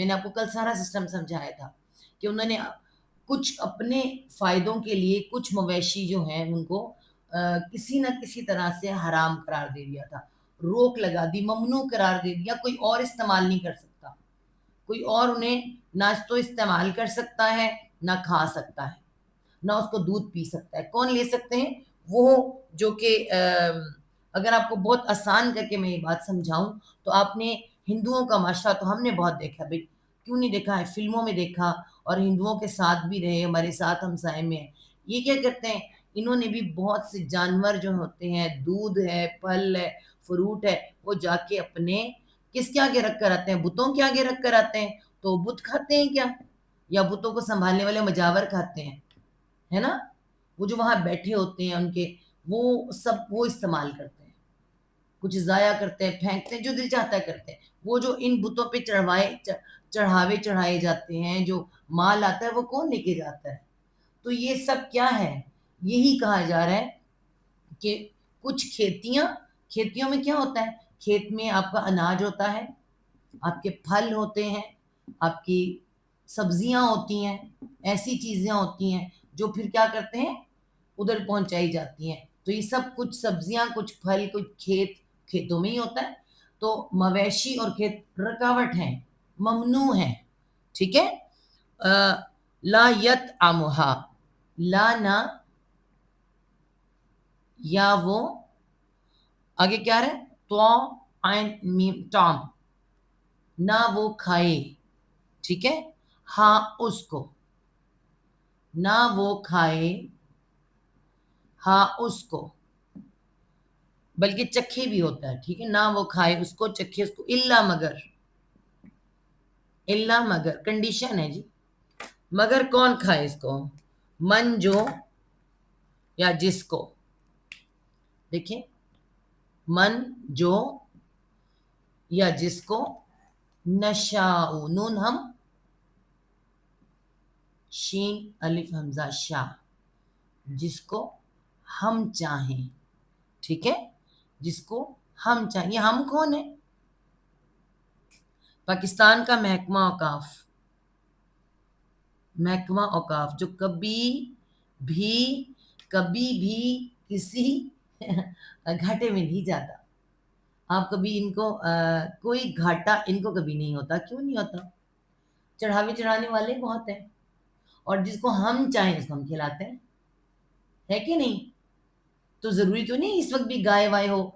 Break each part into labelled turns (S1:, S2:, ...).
S1: میں نے آپ کو کل سارا سسٹم سمجھایا تھا کہ انہوں نے کچھ اپنے فائدوں کے لیے کچھ مویشی جو ہیں ان کو کسی نہ کسی طرح سے حرام قرار دے دیا تھا، روک لگا دی، ممنوع قرار دے دیا، کوئی اور استعمال نہیں کر سکتا، کوئی اور انہیں نہ تو استعمال کر سکتا ہے نہ کھا سکتا ہے، نہ اس کو دودھ پی سکتا ہے۔ کون لے سکتے ہیں؟ وہ جو کہ اگر آپ کو بہت آسان کر کے میں یہ بات سمجھاؤں تو آپ نے ہندوؤں کا معاشرہ تو ہم نے بہت دیکھا، بھائی کیوں نہیں دیکھا ہے، فلموں میں دیکھا، اور ہندوؤں کے ساتھ بھی رہے، ہمارے ساتھ ہمسائے میں ہیں۔ یہ کیا کرتے ہیں، انہوں نے بھی بہت سے جانور جو ہوتے ہیں، دودھ ہے، پھل ہے، فروٹ ہے، وہ جا کے اپنے کس کے آگے رکھ کر آتے ہیں؟ بتوں کے آگے رکھ کر آتے ہیں، تو بت کھاتے ہیں کیا؟ یا بتوں کو سنبھالنے والے مجاور کھاتے ہیں، ہے نا؟ وہ جو وہاں بیٹھے ہوتے ہیں ان کے، وہ سب وہ استعمال کرتے ہیں، کچھ ضائع کرتے ہیں، پھینکتے ہیں، جو دل چاہتا ہے کرتے ہیں۔ وہ جو ان بتوں پہ چڑھاوے چڑھائے جاتے ہیں، جو مال آتا ہے، وہ کون لے کے جاتا ہے؟ تو یہ سب کیا ہے؟ یہی کہا جا رہا ہے کہ کچھ کھیتیوں میں کیا ہوتا ہے؟ کھیت میں آپ کا اناج ہوتا ہے، آپ کے پھل ہوتے ہیں، آپ کی سبزیاں ہوتی ہیں، ایسی چیزیں ہوتی ہیں جو پھر کیا کرتے ہیں، ادھر پہنچائی جاتی ہیں۔ تو یہ سب کچھ سبزیاں، کچھ پھل، کچھ کھیتوں میں ہی ہوتا ہے۔ تو مویشی اور کھیت رکاوٹ ہیں، ممنوع ہیں، ٹھیک ہے؟ لا یطعمھا، لا نہ، یا وہ، آگے کیا رہے؟ تو عین میم ٹام، نہ وہ کھائے، ٹھیک ہے؟ ہاں اس کو، نہ وہ کھائے، ہاں اس کو، بلکہ چکھے بھی ہوتا ہے، ٹھیک ہے؟ نہ وہ کھائے اس کو، چکھے اس کو، الا مگر، الا مگر کنڈیشن ہے جی، مگر کون کھائے اس کو؟ من جو، یا جس کو، دیکھیں، من جو یا جس کو، نشاء، نون ہم، شین الف حمزہ شا، جس کو ہم چاہیں، ٹھیک ہے؟ جس کو ہم چاہیں، یہ ہم کون ہے؟ پاکستان کا محکمہ اوقاف جو کبھی بھی کسی گھاٹے میں نہیں جاتا۔ آپ کبھی ان کو کوئی گھاٹا ان کو کبھی نہیں ہوتا، کیوں نہیں ہوتا؟ چڑھاوے چڑھانے والے بہت ہیں، اور جس کو ہم چاہیں اس کو ہم کھلاتے ہیں، ہے کہ نہیں؟ تو ضروری تو نہیں اس وقت بھی گائے وائے ہو،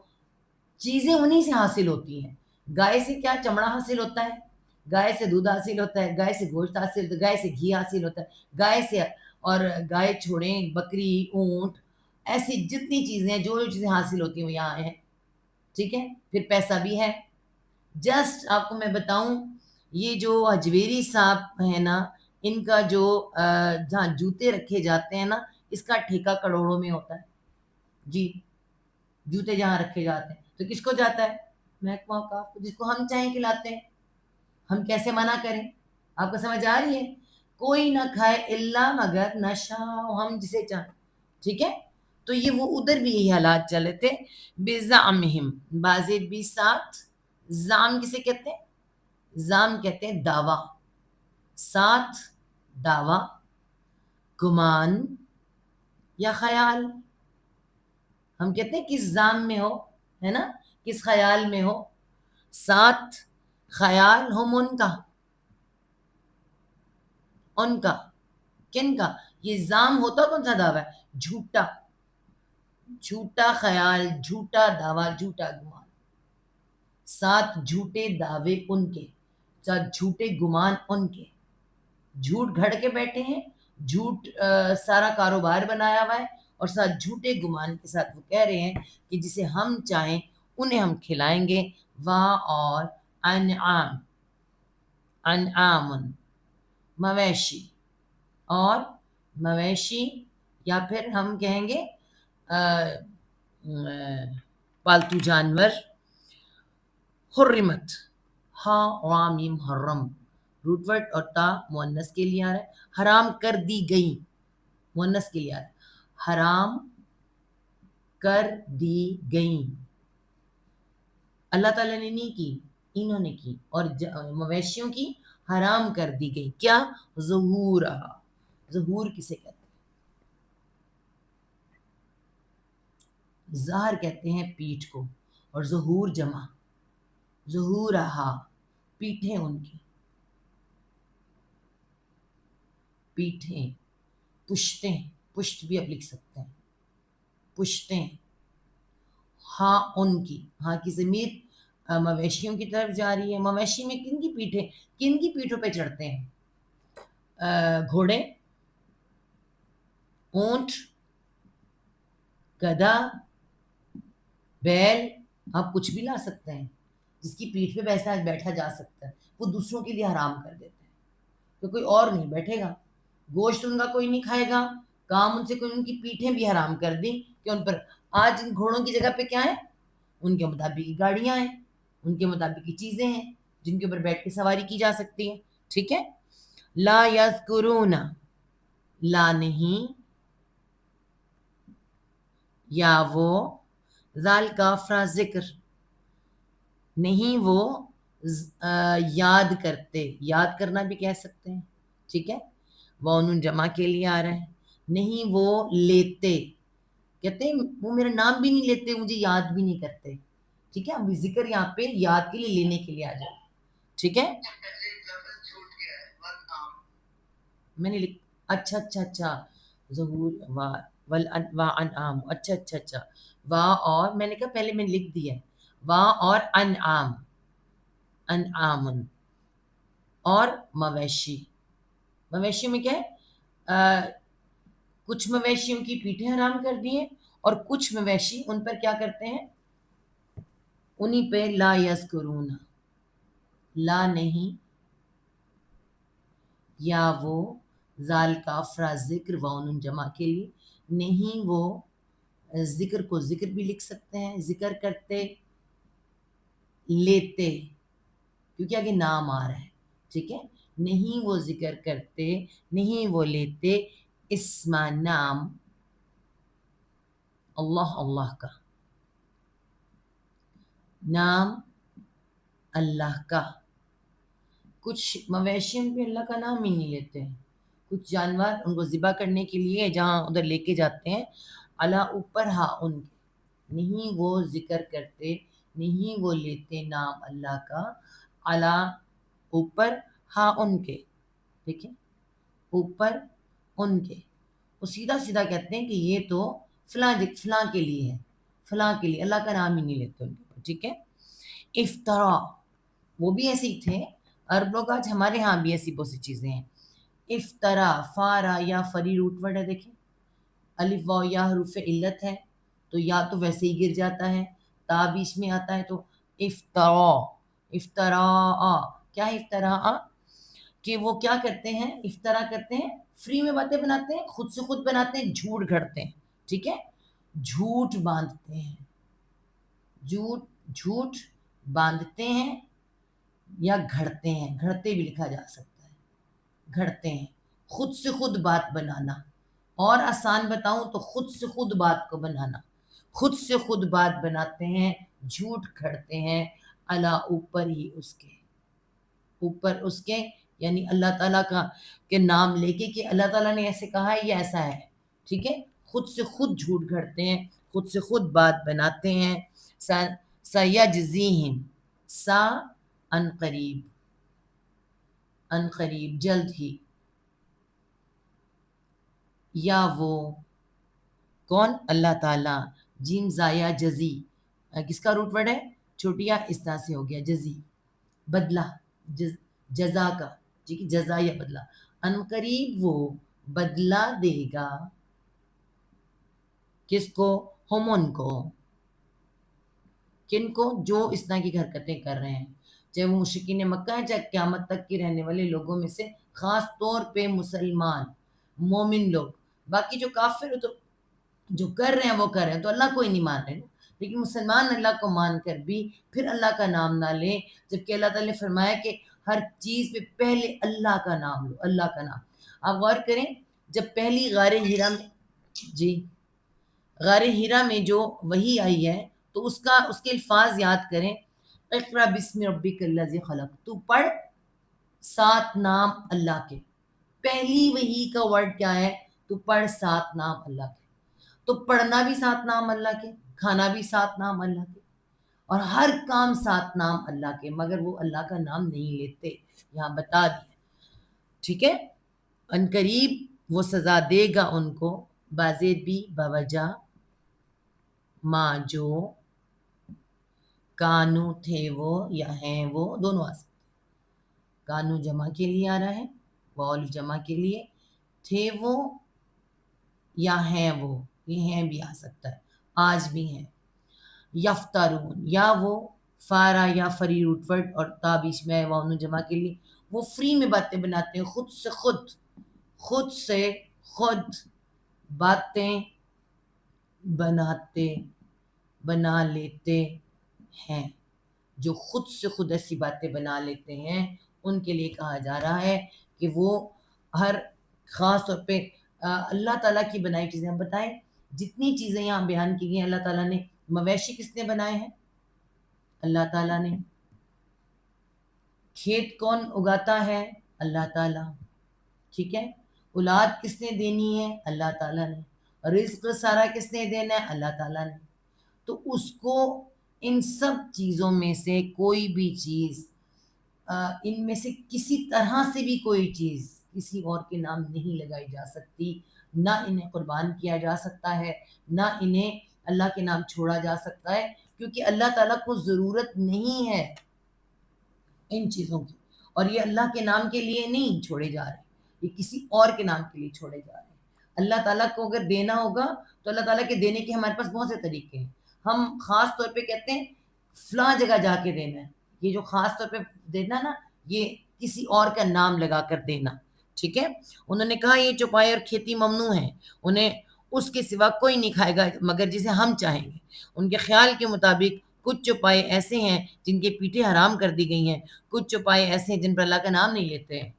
S1: چیزیں انہی سے حاصل ہوتی ہیں۔ گائے سے کیا چمڑا حاصل ہوتا ہے، گائے سے دودھ حاصل ہوتا ہے، گائے سے گوشت حاصل ہوتا ہے، گائے سے گھی حاصل ہوتا ہے، گائے سے، اور گائے چھوڑیں، بکری، اونٹ، ایسی جتنی چیزیں ہیں، جو چیزیں حاصل ہوتی ہیں وہ یہاں ہیں، ٹھیک ہے؟ پھر پیسہ بھی ہے۔ جسٹ آپ کو میں بتاؤں، یہ جو حجویری صاحب ہیں نا، ان کا جو جہاں جوتے رکھے جاتے ہیں نا، اس کا ٹھیکہ کروڑوں میں ہوتا ہے جی، جوتے جہاں رکھے جاتے ہیں تو کس کو جاتا ہے؟ محکمہ اوقاف کو، جس کو ہم چاہیں کھلاتے ہیں۔ ہم کیسے منع کریں؟ آپ کو سمجھ آ رہی ہے؟ کوئی نہ کھائے الا مگر نشاء، ہم جسے چاہیں، ٹھیک ہے؟ تو یہ وہ ادھر بھی یہی حالات چلے تھے، بزعمہم، بازید بھی ساتھ، زعم کسے کہتے ہیں؟ زعم کہتے ہیں دعویٰ، ساتھ دعویٰ، گمان یا خیال۔ ہم کہتے ہیں کس زعم میں ہو، ہے نا، کس خیال میں ہو، ساتھ خیال، ہم ان کا، کن کا؟ یہ زعم ہوتا کون سا دعویٰ ہے؟ جھوٹا، جھوٹا خیال، جھوٹا دعویٰ، جھوٹا گمان، ساتھ جھوٹے دعوے ان کے، ساتھ جھوٹے گمان ان کے، جھوٹ گھڑ کے بیٹھے ہیں، جھوٹ سارا کاروبار بنایا ہوا ہے، اور ساتھ جھوٹے گمان کے ساتھ وہ کہہ رہے ہیں کہ جسے ہم چاہیں انہیں ہم کھلائیں گے۔ وہاں اور انعام، انعام مویشی، اور مویشی، یا پھر ہم کہیں گے پالتو جانور، حرمت، ہاں رام محرم، روٹ ورڈ اور تا مؤنث کے لیے آ رہا ہے، حرام کر دی گئی، مؤنث کے لیے آ رہا ہے، حرام کر دی گئی، اللہ تعالیٰ نے نہیں کی، انہوں نے کی، اور مویشیوں کی حرام کر دی گئی. کیا؟ ظہورہا. ظہور کسے کہتے ہیں؟ ظہر کہتے ہیں پیٹھ کو، اور ظہور جمع. ظہورہا پیٹھیں ان کی، پیٹھیں، پشتیں، پشت بھی آپ لکھ سکتے ہیں، پشتیں. ہاں ان کی، ہاں کی ضمیر مویشیوں کی طرف جا رہی ہے. مویشی میں کن کی پیٹھیں، کن کی پیٹھوں پہ چڑھتے ہیں؟ گھوڑے، اونٹ، گدھا، بیل. آپ کچھ بھی لا سکتے ہیں جس کی پیٹھ پہ بیٹھا جا سکتا ہے. وہ دوسروں کے لیے حرام کر دیتے ہیں کہ کوئی اور نہیں بیٹھے گا، گوشت ان کا کوئی نہیں کھائے گا. کام ان سے کوئی، ان کی پیٹھیں بھی حرام کر دی کہ ان پر آج ان گھوڑوں کی جگہ پہ کیا ہے؟ ان کے مطابق کی گاڑیاں ہیں، ان کے مطابق کی چیزیں ہیں جن کے اوپر بیٹھ کے سواری کی جا سکتی ہے. ٹھیک ہے. لا یذکرون، لا نہیں، یا وہ، ذال کافرا ذکر نہیں، وہ یاد کرتے. یاد کرنا بھی کہہ سکتے ہیں. ٹھیک ہے. وہ جمع کے لیے آ رہا ہے. نہیں وہ لیتے، کہتے ہیں وہ میرا نام بھی نہیں لیتے، مجھے یاد بھی نہیں کرتے. ٹھیک ہے. ابھی ذکر یہاں پہ یاد کے لیے، لینے کے لیے آ جائے. ٹھیک ہے. میں نے اچھا اچھا اچھا، ظہور وا انعام. اچھا اچھا اچھا. وا اور میں نے کہا پہلے میں نے لکھ دیا ہے، وا اور انعام، انعام اور مویشی. مویشی میں کیا ہے؟ کچھ مویشیوں کی پیٹھیں حرام کر دی ہیں، اور کچھ مویشی ان پر کیا کرتے ہیں؟ انہی پہ لا یذکرون، لا نہیں، یا وہ، ذال کافرا ذکر وان جمع کے لیے نہیں، وہ ذکر کو ذکر بھی لکھ سکتے ہیں، ذکر کرتے، لیتے کیونکہ آگے نام آ رہا ہے. ٹھیک ہے. نہیں وہ ذکر کرتے، نہیں وہ لیتے، اسم نام، اللہ، اللہ کا نام، اللہ کا. کچھ مویشیوں پہ اللہ کا نام ہی نہیں لیتے ہیں. کچھ جانور ان کو ذبح کرنے کے لیے جہاں ادھر لے کے جاتے ہیں، اللہ اوپر ہاں ان کے، نہیں وہ ذکر کرتے، نہیں وہ لیتے نام اللہ کا، اللہ اوپر ہاں ان کے. ٹھیک ہے. اوپر ان کے، وہ سیدھا سیدھا کہتے ہیں کہ یہ تو فلاں فلاں کے لیے ہے، فلاں کے لیے، اللہ کا نام ہی نہیں لیتے ان کے اوپر. ٹھیک ہے. افطرا، وہ بھی ایسے ہی تھے عرب لوگ، آج ہمارے ہاں بھی ایسی بہت سی چیزیں ہیں. افطرا، فارا یا فری روٹ ورڈ ہے. دیکھیں الف واو یا حروف علت ہے تو یا تو ویسے ہی گر جاتا ہے، تا بیچ میں آتا ہے تو افطرا. افطرا، کیا ہے افطرا؟ کہ وہ کیا کرتے ہیں؟ افطرا کرتے ہیں، فری میں باتیں بناتے ہیں، خود سے خود بناتے ہیں، جھوٹ گھڑتے ہیں. ٹھیک ہے. جھوٹ باندھتے ہیں، جھوٹ باندھتے ہیں یا گھڑتے ہیں. گھڑتے بھی لکھا جا سکتا ہے، گھڑتے ہیں. خود سے خود بات بنانا، اور آسان بتاؤں تو خود سے خود بات کو بنانا. خود سے خود بات بناتے ہیں، جھوٹ گھڑتے ہیں، اللہ اوپر ہی اس کے، اوپر اس کے یعنی اللہ تعالیٰ کا کے نام لے کے کہ اللہ تعالیٰ نے ایسے کہا ہے، یہ ایسا ہے. ٹھیک ہے. خود سے خود جھوٹ گھڑتے ہیں، خود سے خود بات بناتے ہیں. سیجزیہم، سا ان قریب، ان قریب جلد ہی، یا وہ کون؟ اللہ تعالیٰ. جیم زایا جزی، کس کا روٹ ورڈ ہے؟ چھوٹیا اس طرح سے ہو گیا جزی، بدلہ، جزا کا. ٹھیک ہے. جزا یا بدلہ. ان قریب وہ بدلہ دے گا، کس کو؟ ہم ان کو، کن کو؟ جو اس طرح کی حرکتیں کر رہے ہیں، چاہے وہ مشرکین مکہ ہیں، چاہے قیامت تک کے رہنے والے لوگوں میں سے، خاص طور پہ مسلمان مومن لوگ. باقی جو کافر تو جو کر رہے ہیں وہ کر رہے ہیں تو اللہ کو ہی نہیں مان رہے نا. لیکن مسلمان اللہ کو مان کر بھی پھر اللہ کا نام نہ لیں، جبکہ اللہ تعالیٰ نے فرمایا کہ ہر چیز پہ پہلے اللہ کا نام لو، اللہ کا نام. آپ غور کریں، جب پہلی غار ہیرا میں، جی غار ہیرا میں جو وحی آئی ہے تو اس کے الفاظ یاد کریں. اقرا بسم ربک الذی خلق، تو پڑھ 7 نام اللہ کے. پہلی وحی کا ورڈ کیا ہے؟ تو پڑھ 7 نام اللہ کے. تو پڑھنا بھی 7 نام اللہ کے، کھانا بھی 7 نام اللہ کے، اور ہر کام 7 نام اللہ کے، مگر وہ اللہ کا نام نہیں لیتے. یہاں بتا دیا، ٹھیک ہے. ان قریب وہ سزا دے گا ان کو، بازید بھی بوجہ ماں جو کانو تھے وہ یا ہیں وہ، دونوں آ سکتے. کانو جمع کے لیے آ رہا ہے، واول جمع کے لیے، تھے وہ یا ہیں وہ، یہ ہیں بھی آ سکتا ہے، آج بھی ہیں. یفترون، یا وہ فارا یا فری روٹ ورڈ اور تابیش میں واؤن جمع کے لیے، وہ فری میں باتیں بناتے ہیں، خود سے خود، خود سے خود باتیں بناتے، بنا لیتے ہیں. جو خود سے خود ایسی باتیں بنا لیتے ہیں ان کے لیے کہا جا رہا ہے کہ وہ ہر خاص طور پہ اللہ تعالیٰ کی بنائی چیزیں. ہم بتائیں جتنی چیزیں یہاں بیان کی گئی ہیں، اللہ تعالیٰ نے، مویشی کس نے بنائے ہیں؟ اللہ تعالیٰ نے. کھیت کون اگاتا ہے؟ اللہ تعالیٰ. ٹھیک ہے. اولاد کس نے دینی ہے؟ اللہ تعالیٰ نے. رزق سارا کس نے دینا ہے؟ اللہ تعالیٰ نے. تو اس کو ان سب چیزوں میں سے کوئی بھی چیز، ان میں سے کسی طرح سے بھی کوئی چیز کسی اور کے نام نہیں لگائی جا سکتی، نہ انہیں قربان کیا جا سکتا ہے، نہ انہیں اللہ کے نام چھوڑا جا سکتا ہے، کیونکہ اللہ تعالیٰ کو ضرورت نہیں ہے ان چیزوں کی، اور یہ اللہ کے نام کے لیے نہیں چھوڑے جا رہے، یہ کسی اور کے نام کے لیے چھوڑے جا رہے ہیں. اللہ تعالیٰ کو اگر دینا ہوگا تو اللہ تعالیٰ کے دینے کے ہمارے پاس بہت سے طریقے ہیں. ہم خاص طور پہ کہتے ہیں فلاں جگہ جا کے دینا ہے، یہ جو خاص طور پہ دینا نا، یہ کسی اور کا نام لگا کر دینا. ٹھیک ہے. انہوں نے کہا یہ چوپائے اور کھیتی ممنوع ہیں، انہیں اس کے سوا کوئی نہیں کھائے گا مگر جسے ہم چاہیں گے. ان کے خیال کے مطابق کچھ چوپائے ایسے ہیں جن کے پیٹھیں حرام کر دی گئی ہیں، کچھ چوپائے ایسے ہیں جن پر اللہ کا نام نہیں لیتے ہیں،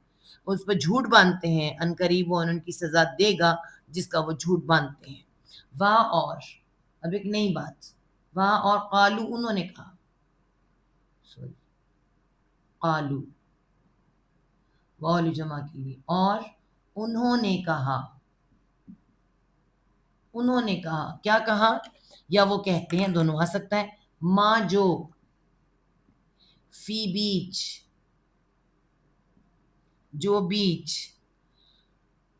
S1: اس پر جھوٹ باندھتے ہیں. ان قریب وہ ان کی سزا دے گا جس کا وہ جھوٹ باندھتے ہیں. وہاں اور اب ایک نئی بات، وہاں اور قالو انہوں نے کہا، قالو واول جمع کے لیے، اور انہوں نے کہا. انہوں نے کہا، کیا کہا؟ یا وہ کہتے ہیں، دونوں آ سکتا ہے. ماں جو، فی بیچ، جو بیچ،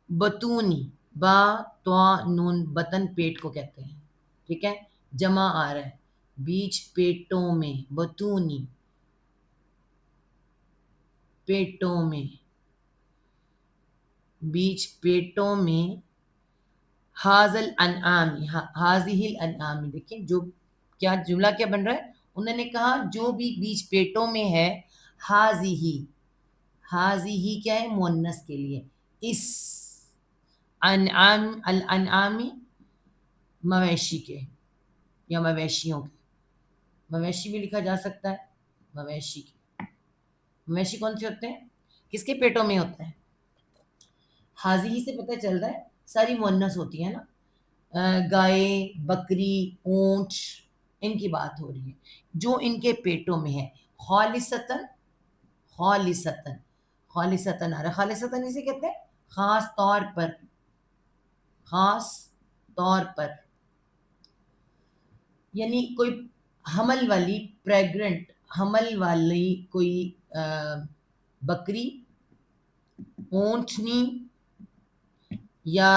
S1: بتونی، با توا نون، بطن پیٹ کو کہتے ہیں. ٹھیک ہے. جمع آ رہا ہے، بیچ پیٹوں میں، بتونی پیٹوں میں، بیچ پیٹوں میں، حاضل انعامی، حاضی الانعامی. دیکھیں جو کیا جملہ کیا بن رہا ہے، انہوں نے کہا جو بھی بیچ پیٹوں میں ہے، حاضی، حاضی کیا ہے؟ مؤنث کے لیے. اس انعام، الانعامی مویشی کے یا مویشیوں کے، مویشی بھی لکھا جا سکتا ہے. مویشی کے، مویشی کون سے ہوتے ہیں؟ کس کے پیٹوں میں ہوتا ہے؟ حاضی سے پتہ چل رہا ہے ساری مؤنث ہوتی ہے نا. گائے، بکری، اونٹ، ان کی بات ہو رہی ہے جو ان کے پیٹوں میں ہے. خالصتاً، خالصتاً، خالصتاً آ رہا ہے. خالصتاً اسے کہتے ہیں خاص طور پر، خاص طور پر، یعنی کوئی حمل والی، پریگننٹ، حمل والی کوئی بکری، اونٹنی یا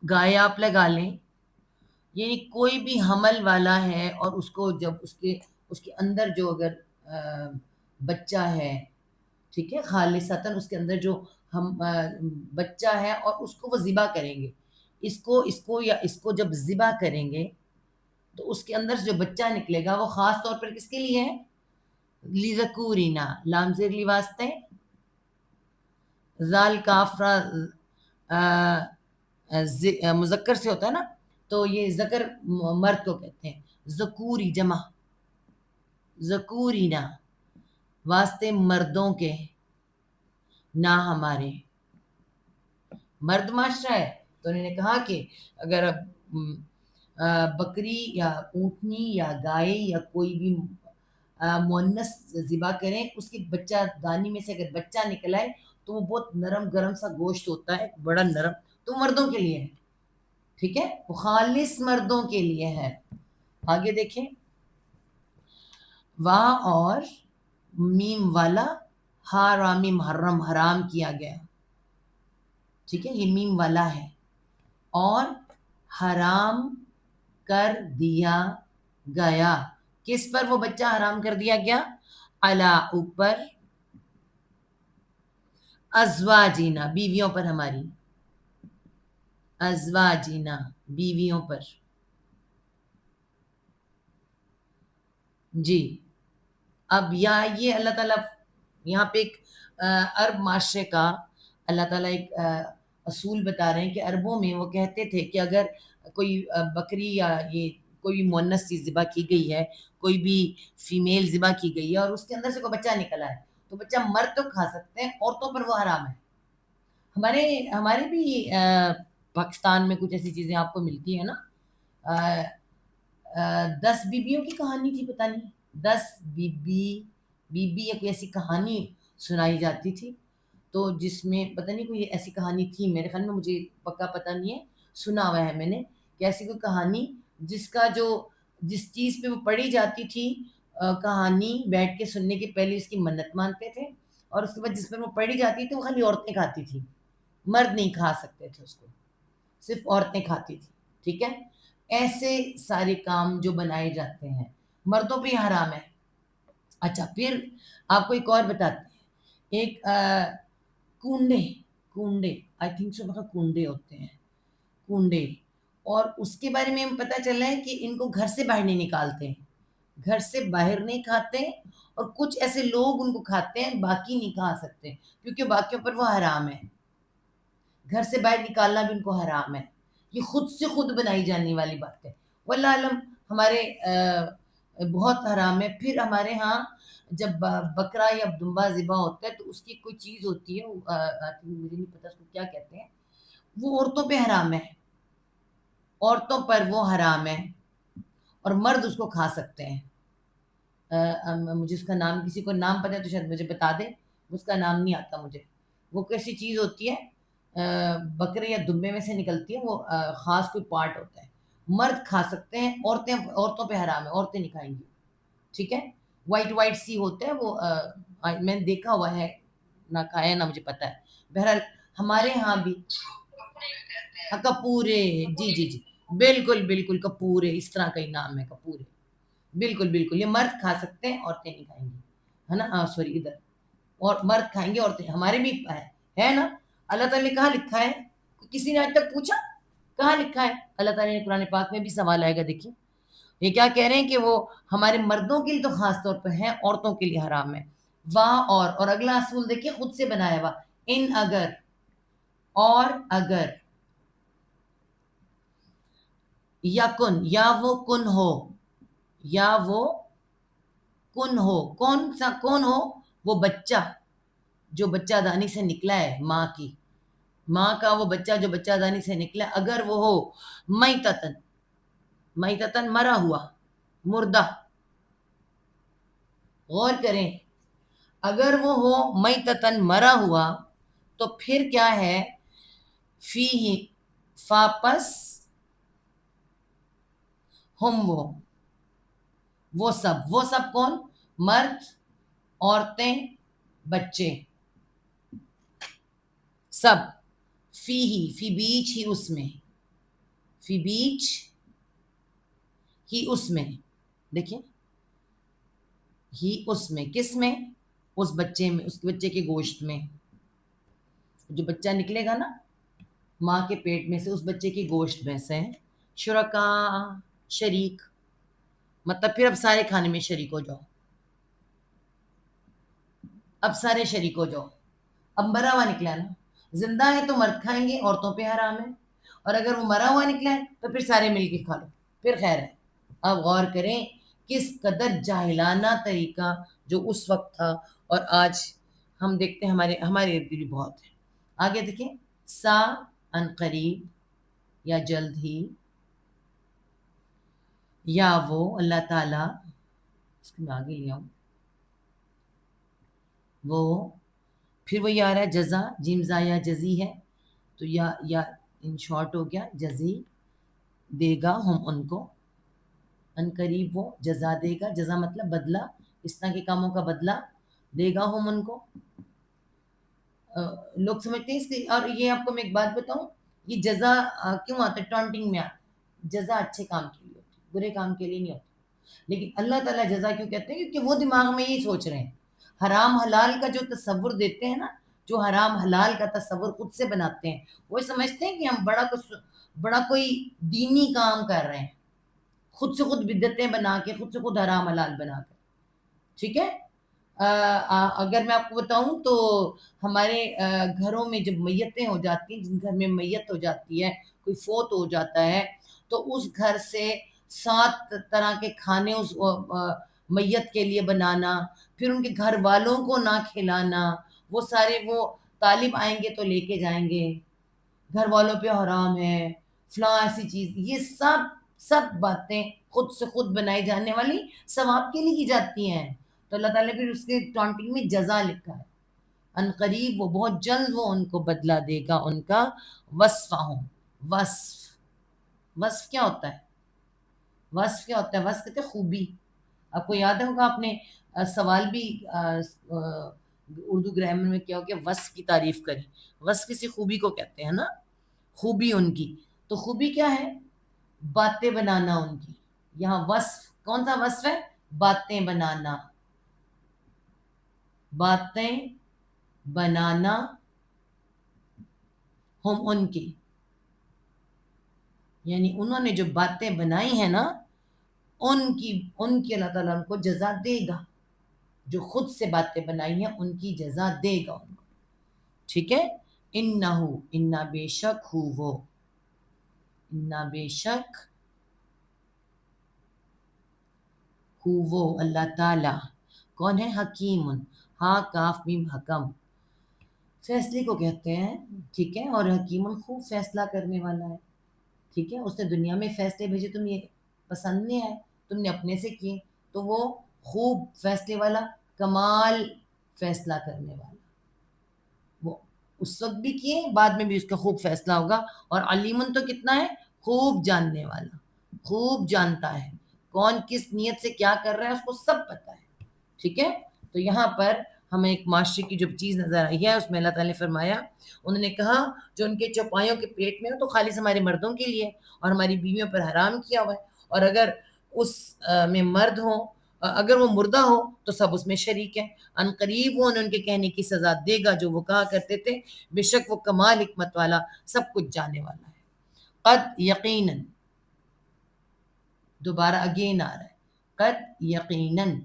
S1: گائے آپ لگا لیں، یعنی کوئی بھی حمل والا ہے اور اس کو جب اس کے اندر جو اگر بچہ ہے، ٹھیک ہے، خالصتاً اس کے اندر جو ہم بچہ ہے اور اس کو وہ ذبح کریں گے، اس کو یا اس کو جب ذبح کریں گے تو اس کے اندر سے جو بچہ نکلے گا وہ خاص طور پر کس کے لیے ہے؟ لذکورینا، لام زیر لی واسطے، ذال کافرا مذکر سے ہوتا ہے نا، تو یہ ذکر مرد کو کہتے ہیں. ذکوری جمع، ذکورینا واسطے مردوں کے، نہ ہمارے. مرد معاشرہ ہے تو انہوں نے کہا کہ اگر بکری یا اونٹنی یا گائے یا کوئی بھی مؤنث ذبح کریں، اس کی بچہ دانی میں سے اگر بچہ نکل آئے تو وہ بہت نرم گرم سا گوشت ہوتا ہے، بڑا نرم، تو مردوں کے لیے ہے، ٹھیک ہے، وہ خالص مردوں کے لیے ہے۔ آگے دیکھیں، واہ اور میم والا حرامی محرم حرام کیا گیا، ٹھیک ہے، یہ میم والا ہے، اور حرام کر دیا گیا، کس پر وہ بچہ حرام کر دیا گیا؟ علی اوپر، ازواجینا بیویوں پر، ہماری ازواجینا بیویوں پر، جی۔ اب یہ اللہ تعالیٰ یہاں پہ ایک عرب معاشرے کا اللہ تعالیٰ ایک اصول بتا رہے ہیں کہ عربوں میں وہ کہتے تھے کہ اگر کوئی بکری یا یہ کوئی مؤنث چیز ذبح کی گئی ہے، کوئی بھی فیمیل ذبح کی گئی ہے اور اس کے اندر سے کوئی بچہ نکلا ہے تو بچہ مرد تو کھا سکتے ہیں، عورتوں پر وہ حرام ہے۔ ہمارے بھی پاکستان میں کچھ ایسی چیزیں آپ کو ملتی ہیں نا، 10 بیویوں کی کہانی تھی، پتہ نہیں 10 بی ایک ایسی کہانی سنائی جاتی تھی، تو جس میں پتہ نہیں کوئی ایسی کہانی تھی، میرے خیال میں، مجھے پکا پتہ نہیں ہے، سنا ہوا ہے میں نے کہ ایسی کوئی کہانی جس چیز پہ وہ پڑھی جاتی تھی کہانی، بیٹھ کے سننے کے پہلے اس کی منت مانتے تھے، اور اس کے بعد جس پر وہ پڑھی جاتی تھی وہ خالی عورتیں کھاتی تھیں، مرد نہیں کھا سکتے تھے اس کو، صرف عورتیں کھاتی تھی، ٹھیک ہے۔ ایسے سارے کام جو بنائے جاتے ہیں مردوں پہ ہی حرام ہے۔ اچھا، پھر آپ کو ایک اور بتاتے ہیں، ایک کنڈے آئی تھنک سو کنڈے ہوتے ہیں، کنڈے، اور اس کے بارے میں ہم پتہ چلا ہے کہ ان کو گھر سے باہر نہیں نکالتے ہیں، گھر سے باہر نہیں کھاتے، اور کچھ ایسے لوگ ان کو کھاتے ہیں، باقی نہیں کھا سکتے کیونکہ باقیوں پر وہ حرام ہے، گھر سے باہر نکالنا بھی ان کو حرام ہے، یہ خود سے خود بنائی جانے والی بات ہے، واللہ علم ہمارے بہت حرام ہے۔ پھر ہمارے ہاں جب بکرا یا دمبا ذبح ہوتا ہے تو اس کی کوئی چیز ہوتی ہے، مجھے نہیں پتا اس کو کیا کہتے ہیں، وہ عورتوں پہ حرام ہے، عورتوں پر وہ حرام ہے، اور مرد اس کو کھا سکتے ہیں۔ مجھے اس کا نام، کسی کو نام پتہ ہے تو شاید مجھے بتا دے، اس کا نام نہیں آتا مجھے، وہ کیسی چیز ہوتی ہے، بکرے یا دمبے میں سے نکلتی ہے، وہ خاص کوئی پارٹ ہوتا ہے، مرد کھا سکتے ہیں، عورتوں پہ حرام ہے، عورتیں نہیں کھائیں گی، ٹھیک ہے۔ وائٹ سی ہوتا ہے وہ، میں نے دیکھا ہوا ہے، نہ کھایا نہ مجھے پتا ہے، بہرحال ہمارے ہاں بھی کپورے، جی بالکل کپورے، اس طرح کا ہی نام ہے، کپورے، بالکل یہ مرد کھا سکتے ہیں، عورتیں نہیں کھائیں گی، ہے نا، سوری ادھر، اور مرد کھائیں گے، عورتیں، ہمارے بھی ہے نا، اللہ تعالیٰ نے کہاں لکھا ہے، کسی نے آج تک پوچھا کہاں لکھا ہے؟ اللہ تعالیٰ نے قرآن پاک میں بھی سوال آئے گا، دیکھیے یہ کیا کہہ رہے ہیں کہ وہ ہمارے مردوں کے لیے تو خاص طور پہ ہیں، عورتوں کے لیے حرام ہے۔ واہ اور اگلا اصول دیکھیے، خود سے بنایا ہوا، ان اگر، اور اگر، یکن، یا وہ کن ہو، یا وہ کن ہو، کون سا کون ہو؟ وہ بچہ جو بچہ دانی سے نکلا ہے، ماں کا وہ بچہ جو بچہ دانی سے نکلا، اگر وہ ہو میتتن مرا ہوا، مردہ، غور کریں، اگر وہ ہو میتتن مرا ہوا تو پھر کیا ہے؟ فی فاپس ہم وہ سب کون؟ مرد، عورتیں، بچے، سب، فی بیچ ہی اس میں، فی بیچ ہی اس میں، دیکھیں، ہی اس میں، کس میں؟ اس بچے میں، اس بچے کے گوشت میں، جو بچہ نکلے گا نا ماں کے پیٹ میں سے، اس بچے کی گوشت میں سے، شرکا، شریک، مطلب پھر اب سارے کھانے میں شریک ہو جاؤ، اب سارے شریک ہو جاؤ، اب مرا ہوا نکلا نا، زندہ ہے تو مرد کھائیں گے، عورتوں پہ حرام ہے، اور اگر وہ مرا ہوا نکلا ہے تو پھر سارے مل کے کھا لو، پھر خیر ہے۔ اب غور کریں کس قدر جاہلانہ طریقہ جو اس وقت تھا، اور آج ہم دیکھتے ہیں ہمارے ارد گرد بھی بہت ہے۔ آگے دیکھیں، سا ان قریب، یا جلد ہی، یا وہ اللہ تعالی اس کو میں آگے لے آؤں. وہ پھر وہی آ رہا ہے جزا، جیمزا یا جزی ہے تو یا ان شارٹ ہو گیا جزی، دے گا ہم ان کو، ان قریب وہ جزا دے گا، جزا مطلب بدلہ، اس طرح کے کاموں کا بدلہ دے گا ہم ان کو. لوگ سمجھتے ہیں اس کی. اور یہ آپ کو میں ایک بات بتاؤں، یہ جزا کیوں آتا ہے ٹانٹنگ میں آتا ہے؟ جزا اچھے کام کے لیے ہوتی ہے، برے کام کے لیے نہیں ہوتی. لیکن اللہ تعالیٰ جزا کیوں کہتے ہیں؟ کیونکہ وہ دماغ میں یہی سوچ رہے ہیں. حرام حلال کا جو تصور دیتے ہیں نا، جو حرام حلال کا تصور خود سے بناتے ہیں، وہ سمجھتے ہیں کہ ہم بڑا کوئی دینی کام کر رہے ہیں، خود سے خود بدعتیں بنا کے، خود سے خود حرام حلال بنا کے. ٹھیک ہے. اگر میں آپ کو بتاؤں تو ہمارے گھروں میں جب میتیں ہو جاتی ہیں، جن گھر میں میت ہو جاتی ہے، کوئی فوت ہو جاتا ہے، تو اس گھر سے 7 طرح کے کھانے اس میت کے لیے بنانا، پھر ان کے گھر والوں کو نہ کھلانا، وہ سارے وہ طالب آئیں گے تو لے کے جائیں گے، گھر والوں پہ حرام ہے فلاں ایسی چیز. یہ سب باتیں خود سے خود بنائی جانے والی ثواب کے لیے کی جاتی ہیں. تو اللہ تعالیٰ پھر اس کے ٹانٹنگ میں جزا لکھا ہے، ان قریب وہ بہت جلد وہ ان کو بدلہ دے گا ان کا. وصفہم، وصف کیا ہوتا ہے؟ وصف کیا ہوتا ہے؟ وصف کہتے ہیں خوبی. آپ کو یاد ہوگا آپ نے سوال بھی اردو گرامر میں کیا ہو گیا، وصف کی تعریف کری. وصف کسی خوبی کو کہتے ہیں نا، خوبی ان کی. تو خوبی کیا ہے؟ باتیں بنانا ان کی. یہاں وصف کون سا وصف ہے؟ باتیں بنانا. باتیں بنانا ہم ان کی، یعنی انہوں نے جو باتیں بنائی ہیں نا، ان کی اللہ تعالیٰ ان کو جزا دے گا. جو خود سے باتیں بنائی ہیں ان کی جزا دے گا ان کو. ٹھیک ہے. انہو، انا بے شک ہو وہ، انا بے شک ہو وہ اللہ تعالی. کون ہے؟ حکیم، ہا کاف میم حکم، فیصلے کو کہتے ہیں. ٹھیک ہے. اور حکیم خوب فیصلہ کرنے والا ہے. ٹھیک ہے. اس نے دنیا میں فیصلے بھیجے، تم یہ پسند نہیں آئے، تم نے اپنے سے کیے، تو وہ خوب فیصلے والا، کمال فیصلہ کرنے والا. وہ اس وقت بھی کیے، بعد میں بھی اس کا خوب فیصلہ ہوگا. اور علیمن تو کتنا ہے؟ خوب جاننے والا، خوب جانتا ہے کون کس نیت سے کیا کر رہا ہے، اس کو سب پتہ ہے. ٹھیک ہے. تو یہاں پر ہمیں ایک معاشرے کی جو چیز نظر آئی ہے، اس میں اللہ تعالیٰ نے فرمایا، انہوں نے کہا جو ان کے چوپایوں کے پیٹ میں ہو تو خالص ہمارے مردوں کے لیے، اور ہماری بیویوں پر حرام کیا ہوا ہے، اور اگر اس میں مرد ہوں، اگر وہ مردہ ہو تو سب اس میں شریک ہیں. ان قریب وہ ان کے کہنے کی سزا دے گا جو وہ کہا کرتے تھے، بے شک وہ کمال حکمت والا، سب کچھ جاننے والا ہے. قد یقیناً، دوبارہ اگین آ رہا ہے، قد یقیناً.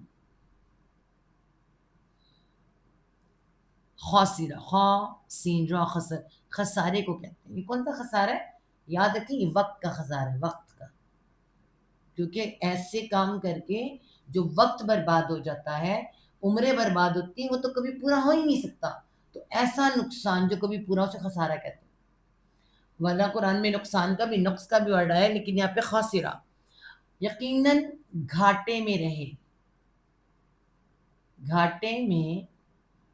S1: خاسرہ، خا سین را خسر، خسارے کو کہتے ہیں. یہ کون سا خسارہ ہے؟ یاد رکھیں یہ وقت کا خسارہ ہے، وقت کا. کیونکہ ایسے کام کر کے جو وقت برباد ہو جاتا ہے، عمریں برباد ہوتی ہیں، وہ تو کبھی پورا ہو ہی نہیں سکتا. تو ایسا نقصان جو کبھی پورا ہو سے خسارہ کہتے ہیں. ورنہ قرآن میں نقصان کا بھی، نقص کا بھی ورڈ آیا ہے، لیکن یہاں پہ خاسرہ. یقیناً گھاٹے میں رہے، گھاٹے میں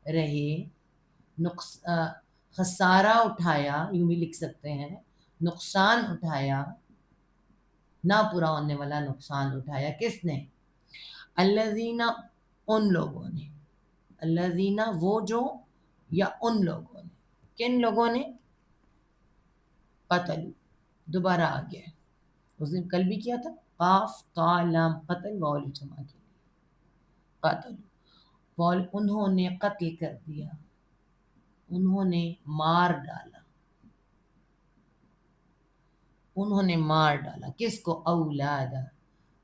S1: رہے، خسارہ اٹھایا، یوں بھی لکھ سکتے ہیں، نقصان اٹھایا، نہ پورا ہونے والا نقصان اٹھایا. کس نے؟ الذین، ان لوگوں نے. الذین وہ جو، یا ان لوگوں نے. کن لوگوں نے؟ قتل، دوبارہ آ گیا. اس نے کل بھی کیا تھا، قاف تا لام قتل واول جمع کے لیے. قتل، انہوں نے قتل کر دیا، انہوں نے مار ڈالا، انہوں نے مار ڈالا. کس کو؟ اولاد،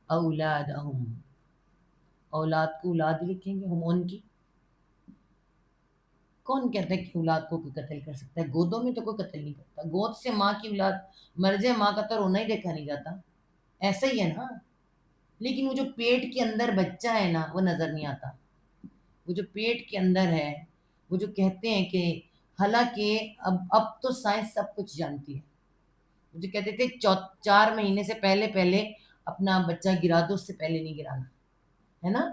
S1: اولادہم، اولاد کو اولاد لکھیں گے ہم ان کی. کون کہتا ہے کہ اولاد کو کوئی قتل کر سکتا ہے؟ گودوں میں تو کوئی قتل نہیں کرتا. گود سے ماں کی اولاد مر جائے، ماں کا تو رونا ہی دیکھا نہیں جاتا. ایسا ہی ہے نا. لیکن وہ جو پیٹ کے اندر بچہ ہے نا، وہ نظر نہیں آتا. وہ جو پیٹ کے اندر ہے، وہ جو کہتے ہیں کہ حالانکہ اب تو سائنس سب کچھ جانتی ہے. وہ جو کہتے تھے 4 مہینے سے پہلے اپنا بچہ گرا دو، اس سے پہلے نہیں گرانا. ہے نا.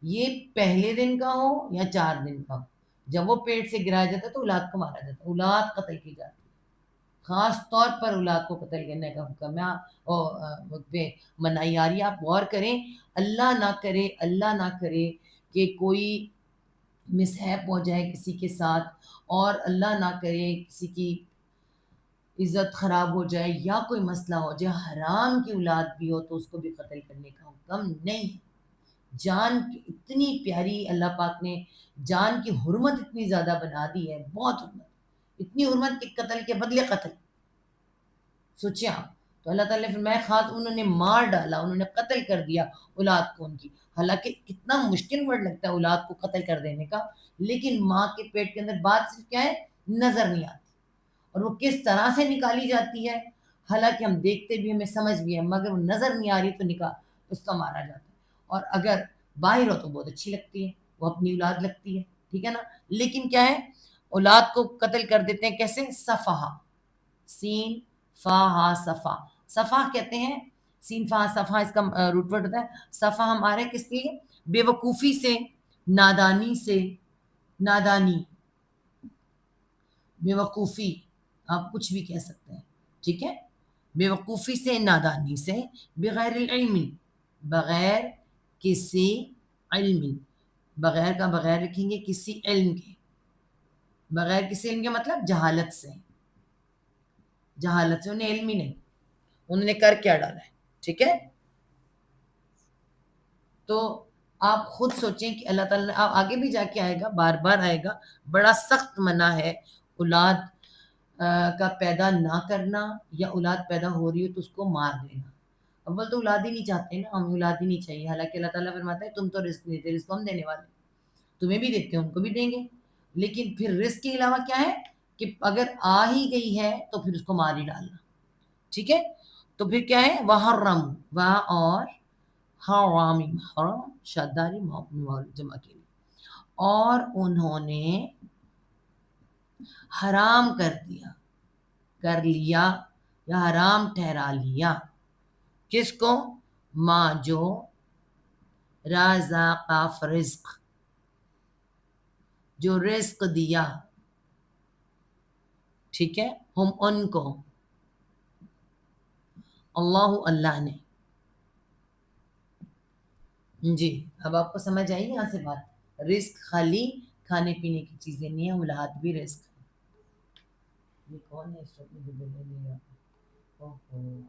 S1: یہ پہلے دن کا ہو یا 4 دن کا ہو، جب وہ پیٹ سے گرایا جاتا ہے تو اولاد کو مارا جاتا ہے، اولاد قتل کی جاتی ہے. خاص طور پر اولاد کو قتل کرنے کا حکم ہے وقت پہ منائی آ رہی ہے. آپ غور کریں، اللہ نہ کرے کہ کوئی مسہیپ ہو جائے کسی کے ساتھ، اور اللہ نہ کرے کسی کی عزت خراب ہو جائے یا کوئی مسئلہ ہو جائے، حرام کی اولاد بھی ہو تو اس کو بھی قتل کرنے کا حکم نہیں ہے. جان کی اتنی پیاری اللہ پاک نے جان کی حرمت اتنی زیادہ بنا دی ہے، بہت حرمت، اتنی حرمت کہ قتل کے بدلے قتل. سوچیں آپ. تو اللہ تعالیٰ نے فرمایا خاص انہوں نے مار ڈالا، انہوں نے قتل کر دیا اولاد کو ان کی. حالانکہ کتنا مشکل ورڈ لگتا ہے اولاد کو قتل کر دینے کا، لیکن ماں کے پیٹ کے اندر بات صرف کیا ہے، نظر نہیں آتی، اور وہ کس طرح سے نکالی جاتی ہے، حالانکہ ہم دیکھتے بھی ہمیں سمجھ بھی ہے، مگر وہ نظر نہیں آ رہی تو اس کو مارا جاتا ہے. اور اگر باہر ہو تو بہت اچھی لگتی ہے، وہ اپنی اولاد لگتی ہے، ٹھیک ہے نا. لیکن کیا ہے، اولاد کو قتل کر دیتے ہیں کیسے، صفحہ، سین فا ہا صفا، صفا کہتے ہیں، سین فا صفا اس کا روٹ ورڈ ہوتا ہے. صفا ہمارے کس لیے، بے وقوفی سے، نادانی سے، نادانی، بے وقوفی، آپ کچھ بھی کہہ سکتے ہیں، ٹھیک ہے. بے وقوفی سے، نادانی سے، بغیر العلم، بغیر کسی علم، بغیر کا بغیر رکھیں گے، کسی علم کے، بغیر کسی علم کے مطلب جہالت سے، جہالت سے، انہیں علم ہی نہیں، انہوں نے کر کیا ڈالا ہے، ٹھیک ہے. تو آپ خود سوچیں کہ اللہ تعالیٰ آگے بھی جا کے آئے گا، بار بار آئے گا، بڑا سخت منع ہے اولاد کا پیدا نہ کرنا، یا اولاد پیدا ہو رہی ہو تو اس کو مار دینا. اول تو اولاد ہی نہیں چاہتے نا، ہمیں اولاد ہی نہیں چاہیے، حالانکہ اللہ تعالیٰ فرماتا ہے تم تو رزق دیتے، رزق ہم دینے والے، تمہیں بھی دیتے ہیں ان کو بھی دیں گے. لیکن پھر رزق کے علاوہ کیا ہے کہ اگر آ ہی گئی ہے تو پھر اس کو مار ہی ڈالنا، ٹھیک ہے. تو پھر کیا ہے، وحرم، وہاں اور حرامی، حرام شاداری جمع کے لیے، اور انہوں نے حرام کر لیا یا حرام ٹھہرا لیا، کس کو، ماں جو رازق رزق، جو رزق دیا، ٹھیک ہے، ہم ان کو، اللہ نے. جی اب آپ کو سمجھ آئی یہاں سے بات، رزق خالی کھانے پینے کی چیزیں نہیں ہیں، اولاد بھی رزق ہے. یہ کون ہے اس وقت مجھے بولنے دے رہا، اوہو،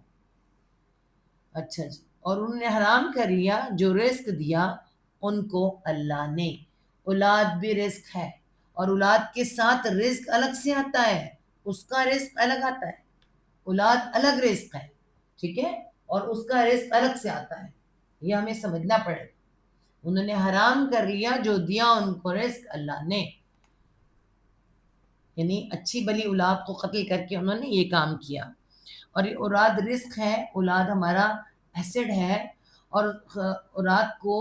S1: اچھا جی. اور انہوں نے حرام کر لیا جو رزق دیا ان کو اللہ نے. اولاد بھی رزق ہے، اور اولاد کے ساتھ رزق الگ سے آتا ہے، اس کا رزق الگ آتا ہے، اولاد الگ رزق ہے، ٹھیک ہے، اور اس کا رزق الگ سے آتا ہے، یہ ہمیں سمجھنا پڑے گا. انہوں نے حرام کر لیا جو دیا ان کو رزق اللہ نے، یعنی اچھی بلی اولاد کو قتل کر کے انہوں نے یہ کام کیا. اور یہ اولاد رزق ہے، اولاد ہمارا ایسڈ ہے، اور اولاد کو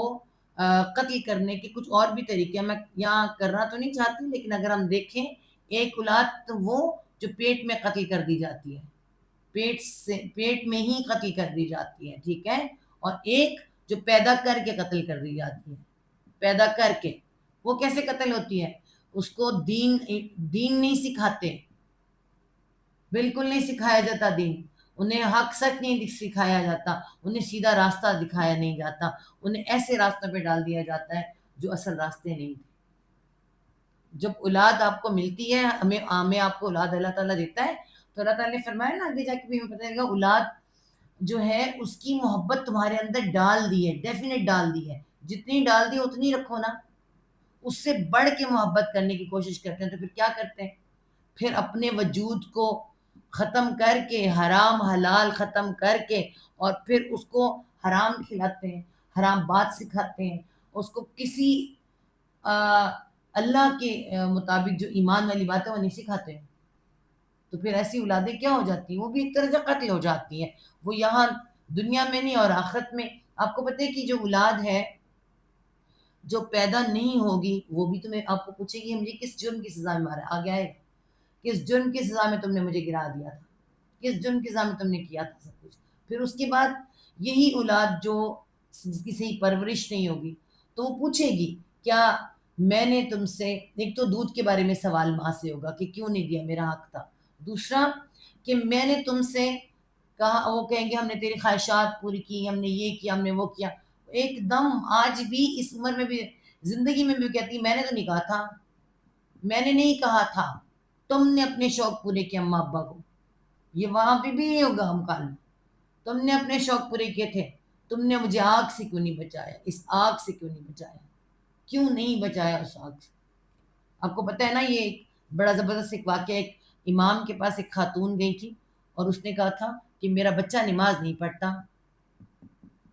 S1: قتل کرنے کے کچھ اور بھی طریقے ہیں، میں یہاں کرنا تو نہیں چاہتی، لیکن اگر ہم دیکھیں، ایک اولاد تو وہ جو پیٹ میں قتل کر دی جاتی ہے، پیٹ میں ہی قتل کر دی جاتی ہے، ٹھیک ہے، اور ایک جو پیدا کر کے قتل کر دی جاتی ہے، پیدا کر کے. وہ کیسے قتل ہوتی ہے، اس کو دین نہیں سکھاتے، بالکل نہیں سکھایا جاتا دین، انہیں حق سچ نہیں سکھایا جاتا، انہیں سیدھا راستہ دکھایا نہیں جاتا، انہیں ایسے راستوں پہ ڈال دیا جاتا ہے جو اصل راستے نہیں تھے. جب اولاد آپ کو ملتی ہے، ہمیں آپ کو اولاد اللہ تعالیٰ دیتا ہے، تو اللہ تعالیٰ نے فرمایا نا آگے جا کے بھی ہمیں پتہ چلے گا، اولاد جو ہے اس کی محبت تمہارے اندر ڈال دی ہے، ڈیفینیٹ ڈال دی ہے، جتنی ڈال دی اتنی رکھو نا، اس سے بڑھ کے محبت کرنے کی کوشش کرتے ہیں. تو پھر کیا کرتے ہیں، پھر اپنے وجود کو ختم کر کے، حرام حلال ختم کر کے، اور پھر اس کو حرام کھلاتے ہیں، حرام بات سکھاتے ہیں، اس کو کسی اللہ کے مطابق جو ایمان والی بات ہے وہ نہیں سکھاتے ہیں. تو پھر ایسی اولادیں کیا ہو جاتی ہیں، وہ بھی ایک طرح سے قتل ہو جاتی ہیں، وہ یہاں دنیا میں نہیں اور آخرت میں. آپ کو پتہ ہے کہ جو اولاد ہے جو پیدا نہیں ہوگی، وہ بھی تمہیں آپ کو پوچھے گی مجھے کس جرم کی سزا میں مارا، آگے آئے گا، کس جرم کی سزا میں تم نے مجھے گرا دیا تھا، کس جرم کی سزا میں تم نے کیا تھا سب کچھ. پھر اس کے بعد یہی اولاد جو جس کی صحیح پرورش نہیں ہوگی، تو وہ پوچھے گی کیا میں نے تم سے، ایک تو دودھ کے بارے میں سوال ماں سے ہوگا کہ کیوں نہیں دیا، میرا حق تھا، دوسرا کہ میں نے تم سے کہا، وہ کہیں گے ہم نے تیری خواہشات پوری کی، ہم نے یہ کیا، ہم نے وہ کیا. ایک دم آج بھی اس عمر میں بھی، زندگی میں بھی کہتی میں نے تو نہیں کہا تھا، میں نے نہیں کہا تھا، تم نے اپنے شوق پورے کیے اماں ابا کو. یہ وہاں پہ بھی ہوگا ہم کال میں، تم نے اپنے شوق پورے کیے تھے، تم نے مجھے آگ سے کیوں نہیں بچایا، اس آگ سے کیوں نہیں بچایا، کیوں نہیں بچایا اس آگ سے. آپ کو پتہ ہے نا، یہ ایک بڑا زبردست ایک واقعہ، ایک امام کے پاس ایک خاتون گئی تھی اور اس نے کہا تھا کہ میرا بچہ نماز نہیں پڑھتا،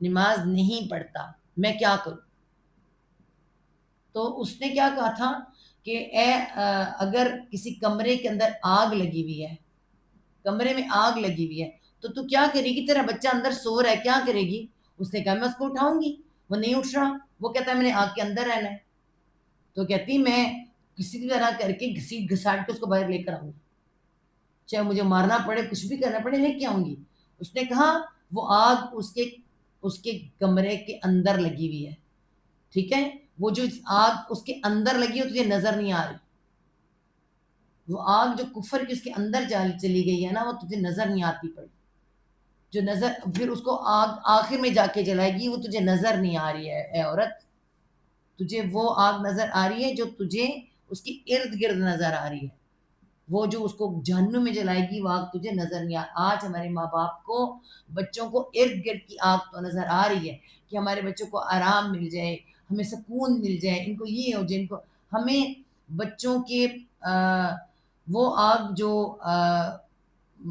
S1: نماز نہیں پڑھتا، میں کیا کروں. تو اس نے کیا کہا تھا کہ اگر کسی کمرے کے اندر آگ لگی ہوئی ہے، کمرے میں آگ لگی ہوئی ہے، تو کیا کرے گی، تیرا بچہ اندر سو رہا ہے، کیا کرے گی. اس نے کہا میں اس کو اٹھاؤں گی، وہ نہیں اٹھ رہا، وہ کہتا ہے میں نے آگ کے اندر رہنا ہے. تو کہتی میں کسی بھی طرح کر کے گھسیٹ گھساٹ کے اس کو باہر لے کر آؤں گی، چاہے مجھے مارنا پڑے، کچھ بھی کرنا پڑے، لے کے آؤں گی. اس نے کہا وہ آگ اس کے کمرے کے اندر لگی ہوئی ہے، ٹھیک ہے، وہ جو آگ اس کے اندر لگی ہے تجھے نظر نہیں آ رہی، وہ آگ جو کفر کی اس کے اندر چلی گئی ہے نا، وہ تجھے نظر نہیں آتی پڑی، جو نظر پھر اس کو آگ آخر میں جا کے جلائے گی، وہ تجھے نظر نہیں آ رہی ہے اے عورت، تجھے وہ آگ نظر آ رہی ہے جو تجھے اس کی ارد گرد نظر آ رہی ہے، وہ جو اس کو جہنم میں جلائے گی وہ آگ تجھے نظر نہیں آ. آج ہمارے ماں باپ کو بچوں کو ارد گرد کی آگ تو نظر آ رہی ہے کہ ہمارے بچوں کو آرام مل جائے، ہمیں سکون مل جائے، ان کو یہ ہو جائے، ان کو ہمیں بچوں کے وہ آگ جو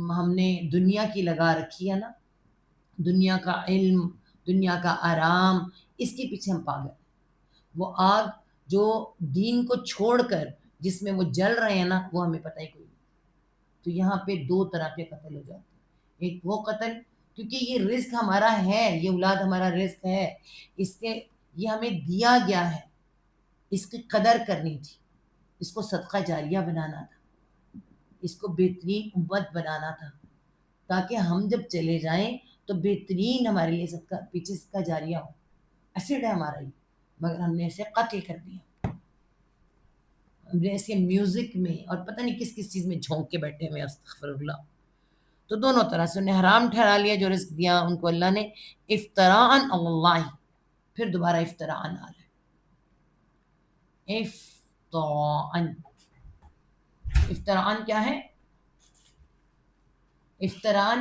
S1: ہم نے دنیا کی لگا رکھی ہے نا، دنیا کا علم، دنیا کا آرام، اس کے پیچھے ہم پاگل ہیں. وہ آگ جو دین کو چھوڑ کر جس میں وہ جل رہے ہیں نا، وہ ہمیں پتہ ہی کوئی نہیں. تو یہاں پہ دو طرح کے قتل ہو جاتے ہیں. ایک وہ قتل کیونکہ یہ رزق ہمارا ہے، یہ اولاد ہمارا رزق ہے، اس کے یہ ہمیں دیا گیا ہے، اس کی قدر کرنی تھی، اس کو صدقہ جاریہ بنانا تھا، اس کو بہترین امت بنانا تھا، تاکہ ہم جب چلے جائیں تو بہترین ہمارے لیے صدقہ پیچھے صدقہ جاریہ ہو. ایسڈ ہے ہمارا یہ، مگر ہم نے اسے قتل کر دیا، ہم نے اسے میوزک میں اور پتہ نہیں کس کس چیز میں جھونک کے بیٹھے ہوئے، استغفر اللہ. تو دونوں طرح سے انہیں حرام ٹھہرا لیا جو رزق دیا ان کو اللہ نے، افتراءً اللہ، پھر دوبارہ افتراءً آ رہا ہے. افتراءً کیا ہے؟ افتراءً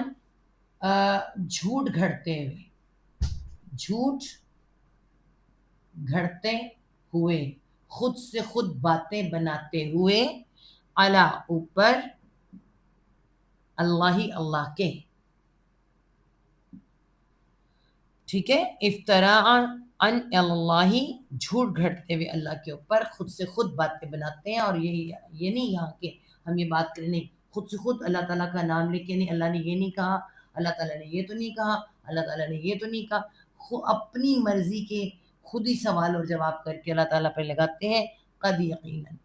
S1: جھوٹ گھڑتے ہوئے، جھوٹ گھڑتے ہوئے، خود سے خود باتیں بناتے ہوئے، علی اوپر، اللہ ہی اللہ کے، ٹھیک ہے. افتراءً اللہ، جھوٹ گھڑتے ہوئے اللہ کے اوپر، خود سے خود باتیں بناتے ہیں. اور یہ نہیں یہاں کہ ہم یہ بات کریں، نہیں، خود سے خود اللہ تعالیٰ کا نام لے کے، نہیں اللہ نے یہ نہیں کہا، اللہ تعالیٰ نے یہ تو نہیں کہا، اللہ تعالیٰ نے یہ تو نہیں کہا، اپنی مرضی کے خود ہی سوال اور جواب کر کے اللہ تعالیٰ پہ لگاتے ہیں. قد یقیناً،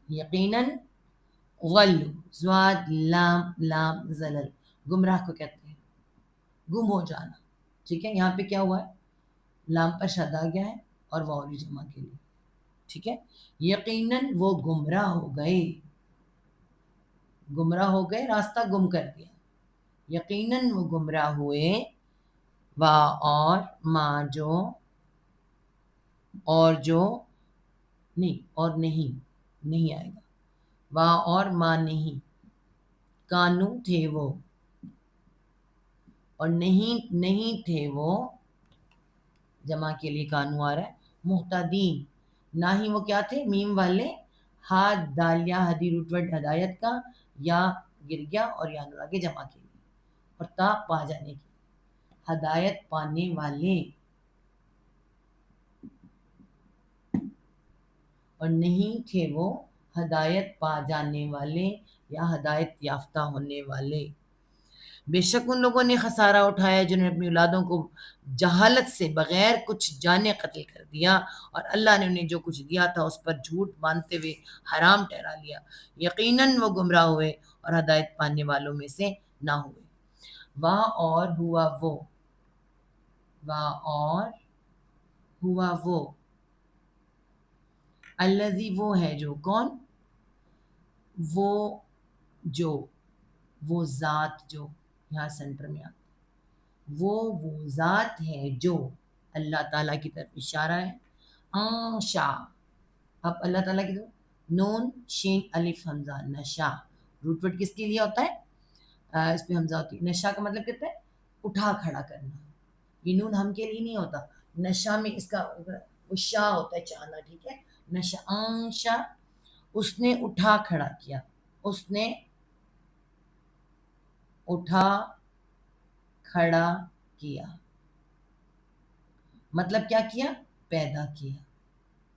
S1: یقیناً، غلو، زواد لام لام زلل، گمراہ کو کہتے ہیں، گم ہو جانا. ٹھیک ہے، یہاں پہ کیا ہوا ہے، لام پر شد آ گیا ہے اور واو جمع کے لیے، ٹھیک ہے. یقیناً وہ گمراہ ہو گئے، گمراہ ہو گئے، راستہ گم کر دیا. یقیناً وہ گمراہ ہوئے، وا اور ماں جو، اور جو نہیں، اور نہیں آئے گا، وا اور ماں نہیں، کانو تھے وہ، اور نہیں تھے وہ، جمع کے لیے کانو آ رہا ہے. محتدین، نہ ہی وہ کیا تھے، میم والے، ہاتھ دالیا ہدی روٹ ورڈ ہدایت کا، یا گر گیا اور یا نور آگے جمع کے لیے، اور تا پا جانے کی، ہدایت پانے والے، اور نہیں تھے وہ ہدایت پا جانے والے یا ہدایت یافتہ ہونے والے. بے شک ان لوگوں نے خسارہ اٹھایا جنہوں نے اپنی اولادوں کو جہالت سے بغیر کچھ جانے قتل کر دیا، اور اللہ نے انہیں جو کچھ دیا تھا اس پر جھوٹ باندھتے ہوئے حرام ٹھہرا لیا. یقیناً وہ گمراہ ہوئے اور ہدایت پانے والوں میں سے نہ ہوئے. وا اور ہوا وہ، وا اور ہوا وہ، الذی وہ ہے جو، کون؟ وہ جو، وہ ذات جو، یہاں سینٹر میں آتا، وہ ذات ہے جو، اللہ تعالیٰ کی طرف اشارہ ہے، شا، اب اللہ تعالیٰ کی طرف، نون شین الف حمزہ، نشا، روٹ ورڈ کس کے لیے ہوتا ہے؟ اس پہ حمزہ ہوتی ہے، نشا کا مطلب کہتا ہے اٹھا کھڑا کرنا، یہ نون ہم کے لیے نہیں ہوتا، نشا میں اس کا وہ شا ہوتا ہے، چانا، ٹھیک ہے، نشا، شا، اس نے اٹھا کھڑا کیا، اس نے اٹھا کھڑا کیا، مطلب کیا کیا؟ پیدا کیا،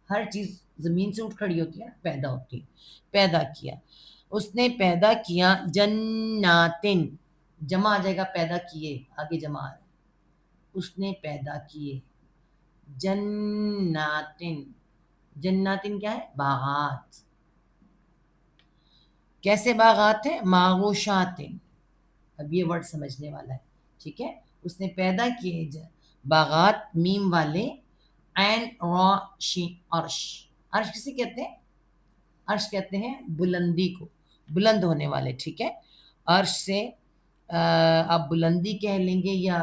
S1: ہر چیز زمین سے اٹھ کھڑی ہوتی ہے، پیدا ہوتی ہے، پیدا کیا، اس نے پیدا کیا، جناتن، جمع آ جائے گا، پیدا کیے، آگے جمع آ رہا ہے، اس نے پیدا کیے، جناتن، جناتن کیا ہے؟ باغات، کیسے باغات ہیں؟ معروشاتن، اب یہ ورڈ سمجھنے والا ہے، ٹھیک ہے، اس نے پیدا کیے باغات، میم والے، عین را شین، عرش، عرش کسے کہتے ہیں؟ عرش کہتے ہیں بلندی کو، بلند ہونے والے، ٹھیک ہے، عرش سے آپ بلندی کہہ لیں گے، یا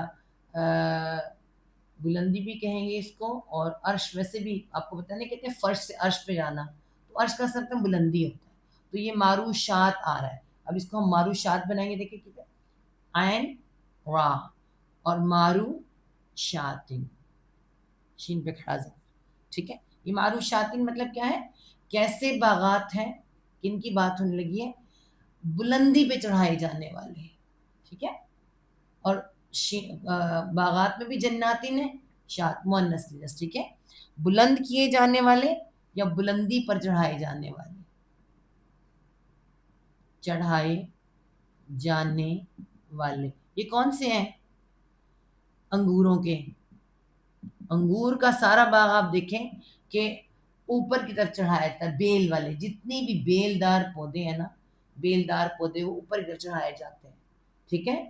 S1: بلندی بھی کہیں گے اس کو، اور عرش ویسے بھی آپ کو پتہ نہیں، کہتے ہیں فرش سے عرش پہ جانا، تو عرش کا اصل میں بلندی ہوتا ہے، تو یہ معروشات آ رہا ہے، اب اس کو ہم معروشات بنائیں گے، دیکھیں کتنے، عین را، اور مارو شاتن، شین پہ کھڑا ظرف، ٹھیک ہے، یہ مارو شاتن مطلب کیا ہے؟ کیسے باغات ہیں، کن کی بات ہونے لگی ہے؟ بلندی پہ چڑھائے جانے والے، ٹھیک ہے، اور باغات میں بھی جناتن ہیں، شات مؤنث لفظ، ٹھیک ہے، بلند کیے جانے والے یا بلندی پر چڑھائے جانے والے، چڑھائے جانے والے، یہ کون سے ہیں؟ انگوروں کے، انگور کا سارا باغ آپ دیکھیں کہ اوپر کی طرف چڑھایا جاتا ہے، بیل والے، جتنی بھی بیل دار پودے ہیں نا، بیل دار پودے وہ اوپر کی طرف چڑھائے جاتے ہیں، ٹھیک ہے،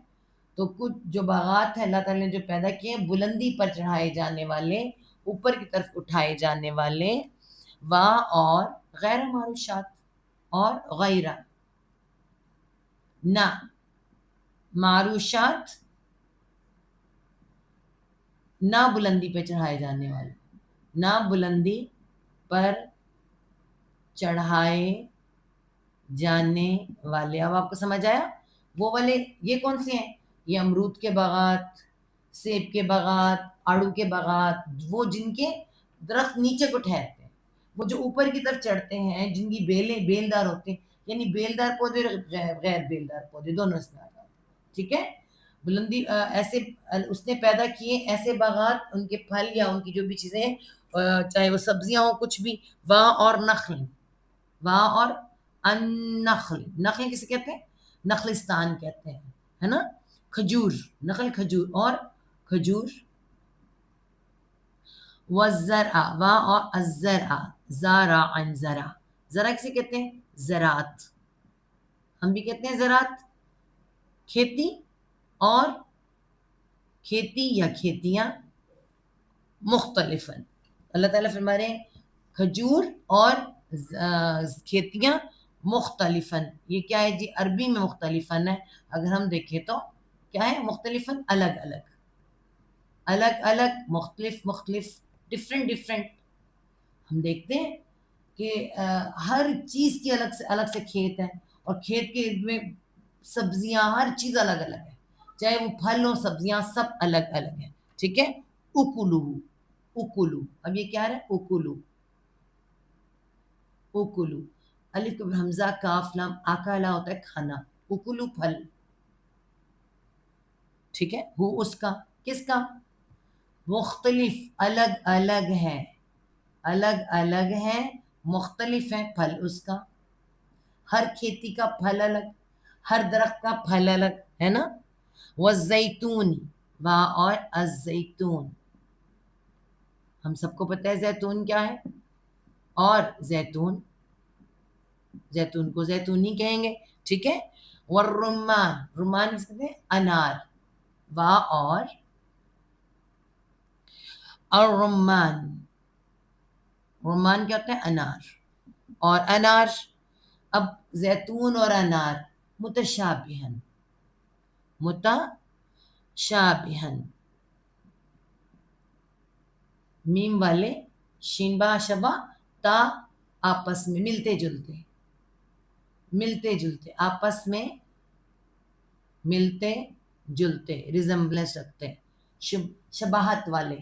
S1: تو کچھ جو باغات ہیں اللہ تعالیٰ نے جو پیدا کیے ہیں، بلندی پر چڑھائے جانے والے، اوپر کی طرف اٹھائے جانے والے، وہاں اور غیر معروشات، اور غیرہ، نہ معروشات، نہ بلندی پہ چڑھائے جانے والے، نہ بلندی پر چڑھائے جانے والے، اب آپ کو سمجھ آیا؟ وہ والے یہ کون سے ہیں؟ یہ امرود کے باغات، سیب کے باغات، آڑو کے باغات، وہ جن کے درخت نیچے کو ٹھہرتے ہیں، وہ جو اوپر کی طرف چڑھتے ہیں، جن کی بیلیں بیلدار ہوتے ہیں، یعنی بیلدار پودے، غیر بیلدار پودے، دونوں اس میں آ جاتے ہیں، ٹھیک ہے، بلندی ایسے اس نے پیدا کیے ایسے باغات، ان کے پھل یا ان کی جو بھی چیزیں ہیں، چاہے وہ سبزیاں ہوں، کچھ بھی، وہاں اور نخل، وہاں اور النخل، نخل کسے کہتے ہیں؟ نخلستان کہتے ہیں، ہے نا، کھجور، نخل کھجور، اور کھجور، والزرع، وہاں اور الزرع، زارعا، زرع، زرع کسے کہتے ہیں؟ زراعت، ہم بھی کہتے ہیں زراعت، کھیتی، اور کھیتی یا کھیتیاں، مختلفاً، اللہ تعالیٰ فرما رہے ہیں کھجور اور کھیتیاں مختلفاً، یہ کیا ہے جی؟ عربی میں مختلفاً ہے، اگر ہم دیکھیں تو کیا ہے؟ مختلفاً، الگ الگ، الگ الگ، مختلف مختلف، ڈفرینٹ ڈفرینٹ، ہم دیکھتے ہیں کہ ہر چیز کی الگ سے کھیت ہے، اور کھیت کے میں سبزیاں، ہر چیز الگ الگ ہے، چاہے وہ پھل ہو، سبزیاں، سب الگ الگ ہیں، ٹھیک ہے، اکلو، اکلو، اب یہ کیا ہے؟ اکلو، اکلو، الف حمزہ کاف لام، آکالا ہوتا ہے کھانا، اکلو پھل، ٹھیک ہے، وہ اس کا، کس کا؟ مختلف، الگ الگ ہے، الگ الگ ہے، مختلف ہے پھل اس کا، ہر کھیتی کا پھل الگ، ہر درخت کا پھل الگ، ہے نا، والزیتون، وہاں اور الزیتون، ہم سب کو پتہ ہے زیتون کیا ہے، اور زیتون، زیتون کو زیتون ہی کہیں گے، ٹھیک ہے، والرمان، رمان کس کہتے ہیں؟ انار، وا اور الرمان، رمان کیا ہوتا ہے؟ انار، اور انار، اب زیتون اور انار متشابہن، متشابہن، میم والے شین با شبا تا آپس میں ملتے جلتے، ملتے جلتے، آپس میں ملتے جلتے، ریزمبلنس رکھتے ہیں، شباہت والے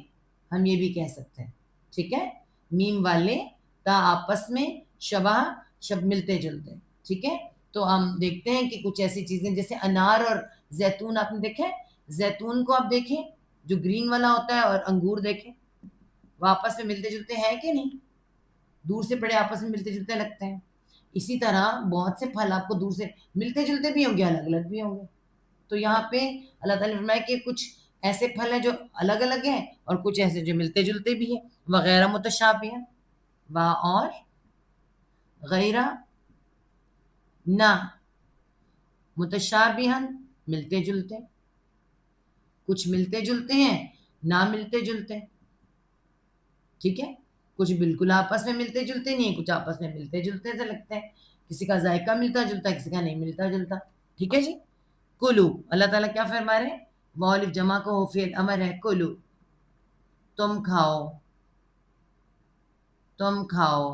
S1: ہم یہ بھی کہہ سکتے ہیں، ٹھیک ہے، میم والے تا آپس میں شبہ، شب ملتے جلتے، ٹھیک ہے۔ تو ہم دیکھتے ہیں کہ کچھ ایسی چیزیں جیسے انار اور زیتون، آپ نے دیکھا ہے زیتون کو، آپ دیکھیں جو گرین والا ہوتا ہے، اور انگور دیکھیں وہ آپس میں ملتے جلتے ہیں کہ نہیں؟ دور سے بڑے آپس میں ملتے جلتے لگتے ہیں۔ اسی طرح بہت سے پھل آپ کو دور سے ملتے جلتے بھی ہوں گے، الگ الگ بھی ہوں گے۔ تو یہاں پہ اللہ تعالیٰ نے فرمایا کہ کچھ ایسے پھل ہیں جو الگ الگ ہیں، اور کچھ ایسے جو ملتے جلتے بھی ہیں، وغیرہ متشابہ ہیں، وا اور غیرہ نہ، متشابہن ملتے جلتے، کچھ ملتے جلتے ہیں، نہ ملتے جلتے، ٹھیک ہے، کچھ بالکل آپس میں ملتے جلتے نہیں ہیں، کچھ آپس میں ملتے جلتے سے لگتے ہیں، کسی کا ذائقہ ملتا جلتا ہے، کسی کا نہیں ملتا جلتا، ٹھیک ہے جی۔ کلو، اللہ تعالیٰ کیا فرما رہے ہیں؟ والف جمع کو فعل امر ہے، کلو تم کھاؤ، تم کھاؤ،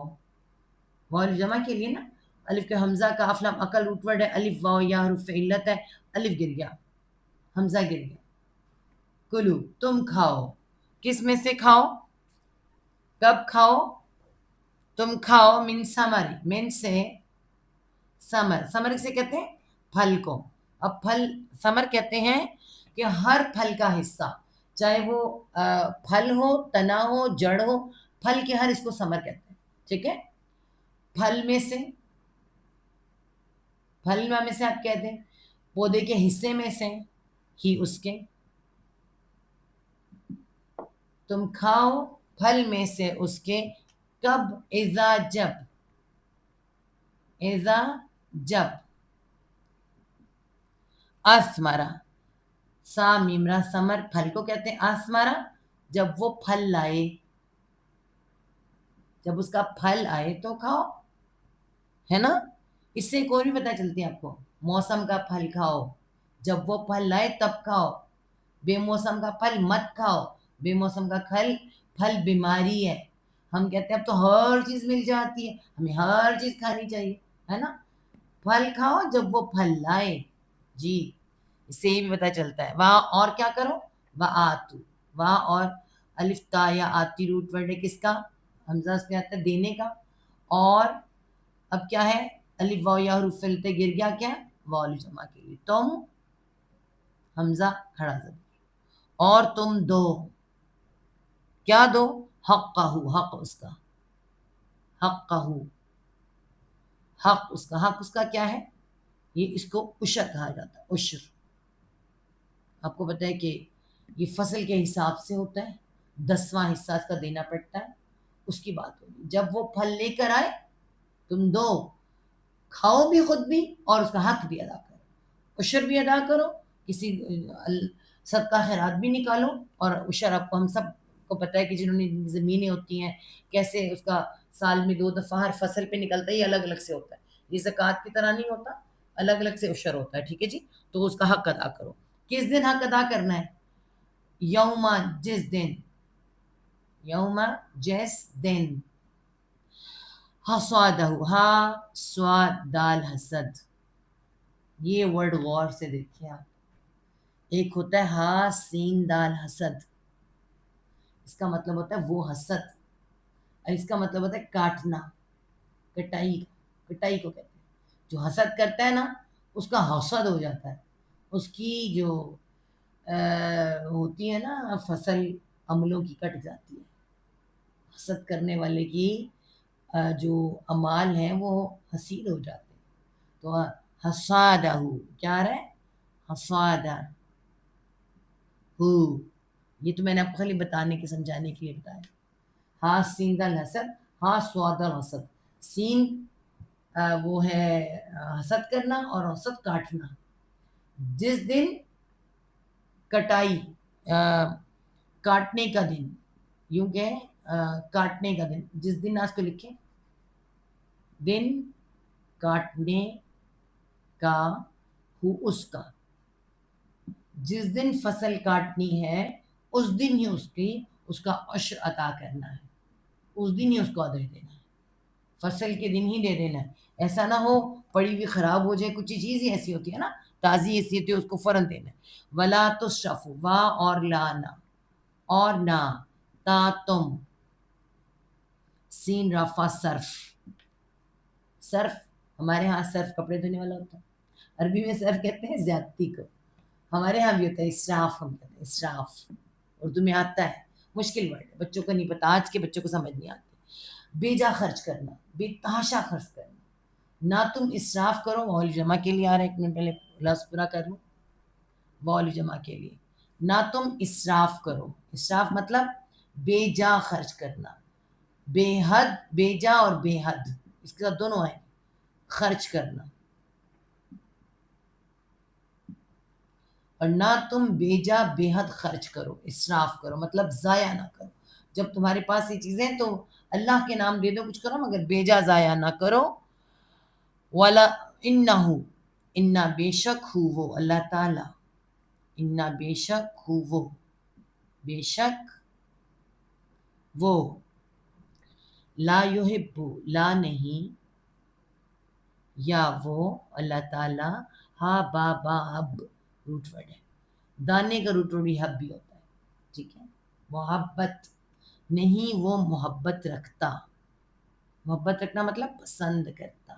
S1: والف جمع کے لیے نا، الف کے حمزہ کا افلام عقل روٹ ورڈ ہے، الف واو یا حرف علت ہے، الف گر گیا، حمزہ گر گیا، کلو تم کھاؤ، کس میں سے کھاؤ؟ کب کھاؤ؟ تم کھاؤ من ثمر، من سے ثمر، ثمر کسے کہتے ہیں؟ پھل کو۔ اب پھل ثمر کہتے ہیں کہ ہر پھل کا حصہ، چاہے وہ پھل ہو، تنا ہو، جڑ ہو، پھل کے ہر اس کو ثمر کہتے ہیں، ٹھیک ہے۔ پھل میں سے، پھل میں سے آپ کہتے ہیں پودے کے حصے میں سے ہی اس کے، تم کھاؤ پھل میں سے اس کے، کب؟ اذا جب، اذا جب، اسمرا، سا میمرا ثمر پھل کو کہتے ہیں، اسمرا جب وہ پھل لائے، جب اس کا پھل آئے تو کھاؤ، ہے نا۔ اس سے ایک اور بھی پتہ چلتی ہے آپ کو، موسم کا پھل کھاؤ، جب وہ پھل لائے تب کھاؤ، بے موسم کا پھل مت کھاؤ، بے موسم کا پھل بیماری ہے، ہم کہتے ہیں اب تو ہر چیز مل جاتی ہے، ہمیں ہر چیز کھانی چاہیے، ہے نا۔ پھل کھاؤ جب وہ پھل لائے، جی، اس سے یہ بھی پتہ چلتا ہے۔ وہاں اور کیا کرو؟ وآتو، وہاں اور الف تا یا آتی روٹ ورڈ ہے کس کا؟ حمزہ اس پہ آتا ہے دینے کا، اور اب کیا ہے؟ الف واو یا حروف فلتے گر گیا، کیا؟ واو جمع کے لیے، تم حمزہ کھڑا زبر، اور تم دو، کیا دو؟ حقہ، حق اس کا، حقہ، حق اس کا، حق اس کا کیا ہے؟ یہ اس کو عشر کہا جاتا ہے، عشر، آپ کو پتہ ہے کہ یہ فصل کے حساب سے ہوتا ہے، 10واں حصہ اس کا دینا پڑتا ہے، اس کی بات ہوگی۔ جب وہ پھل لے کر آئے تم دو، کھاؤ بھی خود بھی، اور اس کا حق بھی ادا کرو، عشر بھی ادا کرو، کسی صدقہ خیرات بھی نکالو، اور عشر آپ کو، ہم سب کو پتہ ہے کہ جنہوں نے زمینیں ہوتی ہیں کیسے اس کا سال میں 2 دفعہ ہر فصل پہ نکلتا ہے، یہ الگ الگ سے ہوتا ہے، یہ زکوٰۃ کی طرح نہیں ہوتا، الگ الگ سے عشر ہوتا ہے، ٹھیک ہے جی۔ تو اس کا حق ادا کرو۔ کس دن حق ادا کرنا ہے؟ یوم، جس دن، یوم جس دن، حسادہ، ہا سواد دال حسد، یہ ورڈ غور سے دیکھیں آپ، ایک ہوتا ہے ہا سین دال حسد، اس کا مطلب ہوتا ہے وہ حسد، اور اس کا مطلب ہوتا ہے کاٹنا، کٹائی، کٹائی کو کہتے ہیں، جو حسد کرتا ہے نا اس کا حسد ہو جاتا ہے، اس کی جو ہوتی ہے نا فصل عملوں کی کٹ جاتی ہے، حسد کرنے والے کی جو اعمال ہیں وہ حسید ہو جاتے ہیں۔ تو حسادہ، کیا رہا ہے؟ حسادہ ہو، یہ تو میں نے آپ کو خالی بتانے کے، سمجھانے کے لیے بتایا۔ ہاں سین دل حسد، ہاں سواد الحسد، سین وہ ہے حسد کرنا، اور حسد کاٹنا، جس دن کٹائی کاٹنے کا دن، یوں کہ کاٹنے کا دن، جس دن آج کو لکھیں دن کاٹنے کا ہو اس کا، جس دن فصل کاٹنی ہے اس دن ہی اس کا عشر عطا کرنا ہے، اس دن ہی اس کو دے دینا ہے، فصل کے دن ہی دے دینا ہے. ایسا نہ ہو پڑی ہوئی خراب ہو جائے، کچھ چیز ہی ایسی ہوتی ہے نا تازی ایسی ہوتی ہے، اس کو فوراً دینا ہے. ولا تشرفوا، وا اور لانا اور نہ، تا تم، سین رفع صرف، صرف ہمارے ہاں صرف کپڑے دھونے والا ہوتا ہے، عربی میں صرف کہتے ہیں زیادتی کو، ہمارے ہاں بھی ہوتا ہے اسراف، ہم کہتے ہیں اسراف، اردو میں آتا ہے، مشکل ورڈ ہے بچوں کو نہیں پتا، آج کے بچوں کو سمجھ نہیں آتی. بے جا خرچ کرنا، بے تحاشا خرچ کرنا، نہ تم اسراف کرو. واؤل جمع کے لیے آ رہا ہے، ایک منٹ پہلے لفظ پورا کر لوں. واؤل جمع کے لیے نہ تم اسراف کرو، اسراف مطلب بے جا خرچ کرنا، بے حد، بے جا اور بے حد اس کے ساتھ دونوں آئیں، خرچ کرنا. اور نہ تم بے جا بے حد خرچ کرو، اسراف کرو مطلب ضائع نہ کرو. جب تمہارے پاس یہ چیزیں تو اللہ کے نام دے دو، کچھ کرو، مگر بے جا ضائع نہ کرو. ولا انہو، انا بے شک ہو وہ اللہ تعالی، انا بے شک ہو وہ، بے شک وہ، لا یحب، لا نہیں، یا وہ اللہ تعالی، ہا با با اب روٹ ورڈ ہے، دانے کا روٹ ورڈ بھی حب بھی ہوتا ہے، ٹھیک ہے. محبت نہیں وہ محبت رکھتا، محبت رکھنا مطلب پسند کرتا،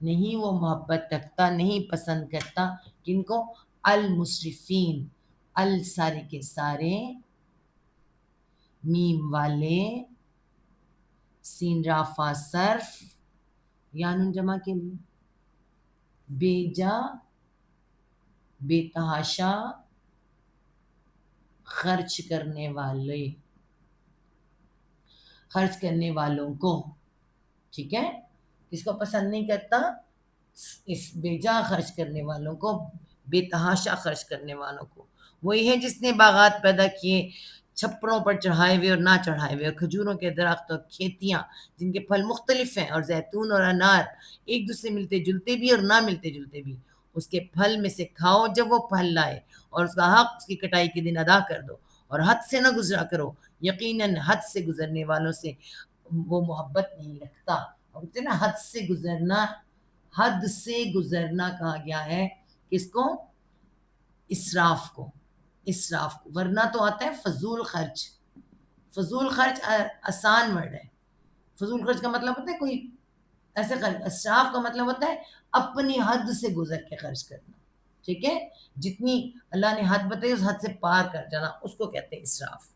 S1: نہیں وہ محبت رکھتا، نہیں پسند کرتا. کن کو؟ المسرفین، ال سارے کے سارے، میم والے، سین رافع صرف، یا نون جمع کے لیے، بے جا بے تحاشا خرچ کرنے والے، خرچ کرنے والوں کو، ٹھیک ہے. کس کو پسند نہیں کرتا؟ اس بے جا خرچ کرنے والوں کو، بے تحاشا خرچ کرنے والوں کو. وہی ہے جس نے باغات پیدا کیے، چھپڑوں پر چڑھائے ہوئے اور نہ چڑھائے ہوئے، اور کھجوروں کے درخت اور کھیتیاں جن کے پھل مختلف ہیں، اور زیتون اور انار ایک دوسرے ملتے جلتے بھی اور نہ ملتے جلتے بھی. اس کے پھل میں سے کھاؤ جب وہ پھل لائے، اور اس کا حق اس کی کٹائی کے دن ادا کر دو، اور حد سے نہ گزرا کرو، یقیناً حد سے گزرنے والوں سے وہ محبت نہیں رکھتا. اور کہتے ہیں نا حد سے گزرنا، حد سے گزرنا کہا گیا ہے کس کو؟ اسراف کو، اسراف کو. ورنہ تو آتا ہے فضول خرچ، فضول خرچ آسان ورڈ ہے. فضول خرچ کا مطلب ہوتا ہے کوئی ایسے خرچ، اسراف کا مطلب ہوتا ہے اپنی حد سے گزر کے خرچ کرنا، ٹھیک ہے. جتنی اللہ نے حد بتائی اس حد سے پار کر جانا، اس کو کہتے ہیں اسراف.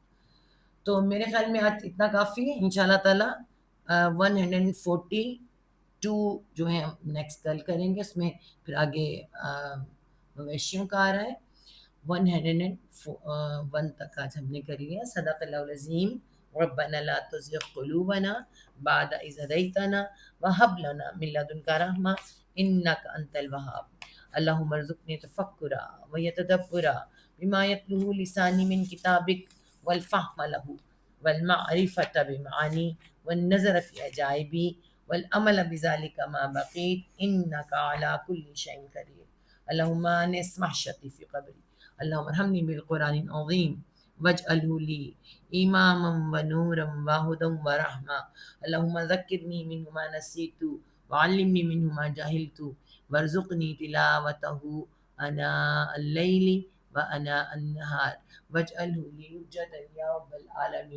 S1: تو میرے خیال میں آج اتنا کافی ہے. انشاءاللہ تعالی 142 جو ہے ہم نیکسٹ کل کریں گے، اس میں پھر آگے مویشیوں کا آ رہا ہے. 101 تک آج ہم نے کر لیا. صدق اللہ العظیم. ربنا لا تزغ قلوبنا بعد إذ هديتنا وهب لنا من لدنك رحمة إنك أنت الوهاب. اللهم ارزقني تفكرا ويتدبرا بما يتلوه لساني من كتابك، والفهم له، والمعرفة بمعاني، والنظر في عجائبي، والعمل بذلك ما بقيت إنك على كل شيء قدير. اللهم انس محشتي في قبري. اللهم ارحمني بالقرآن العظيم واجعله لي إماما ونورا وهدى ورحمة. اللهم ذكرني منه ما نسيت، وعلمني منه ما جهلت، وارزقني تلاوته آناء الليل وآناء النهار، واجعله لي حجة يا رب العالمين.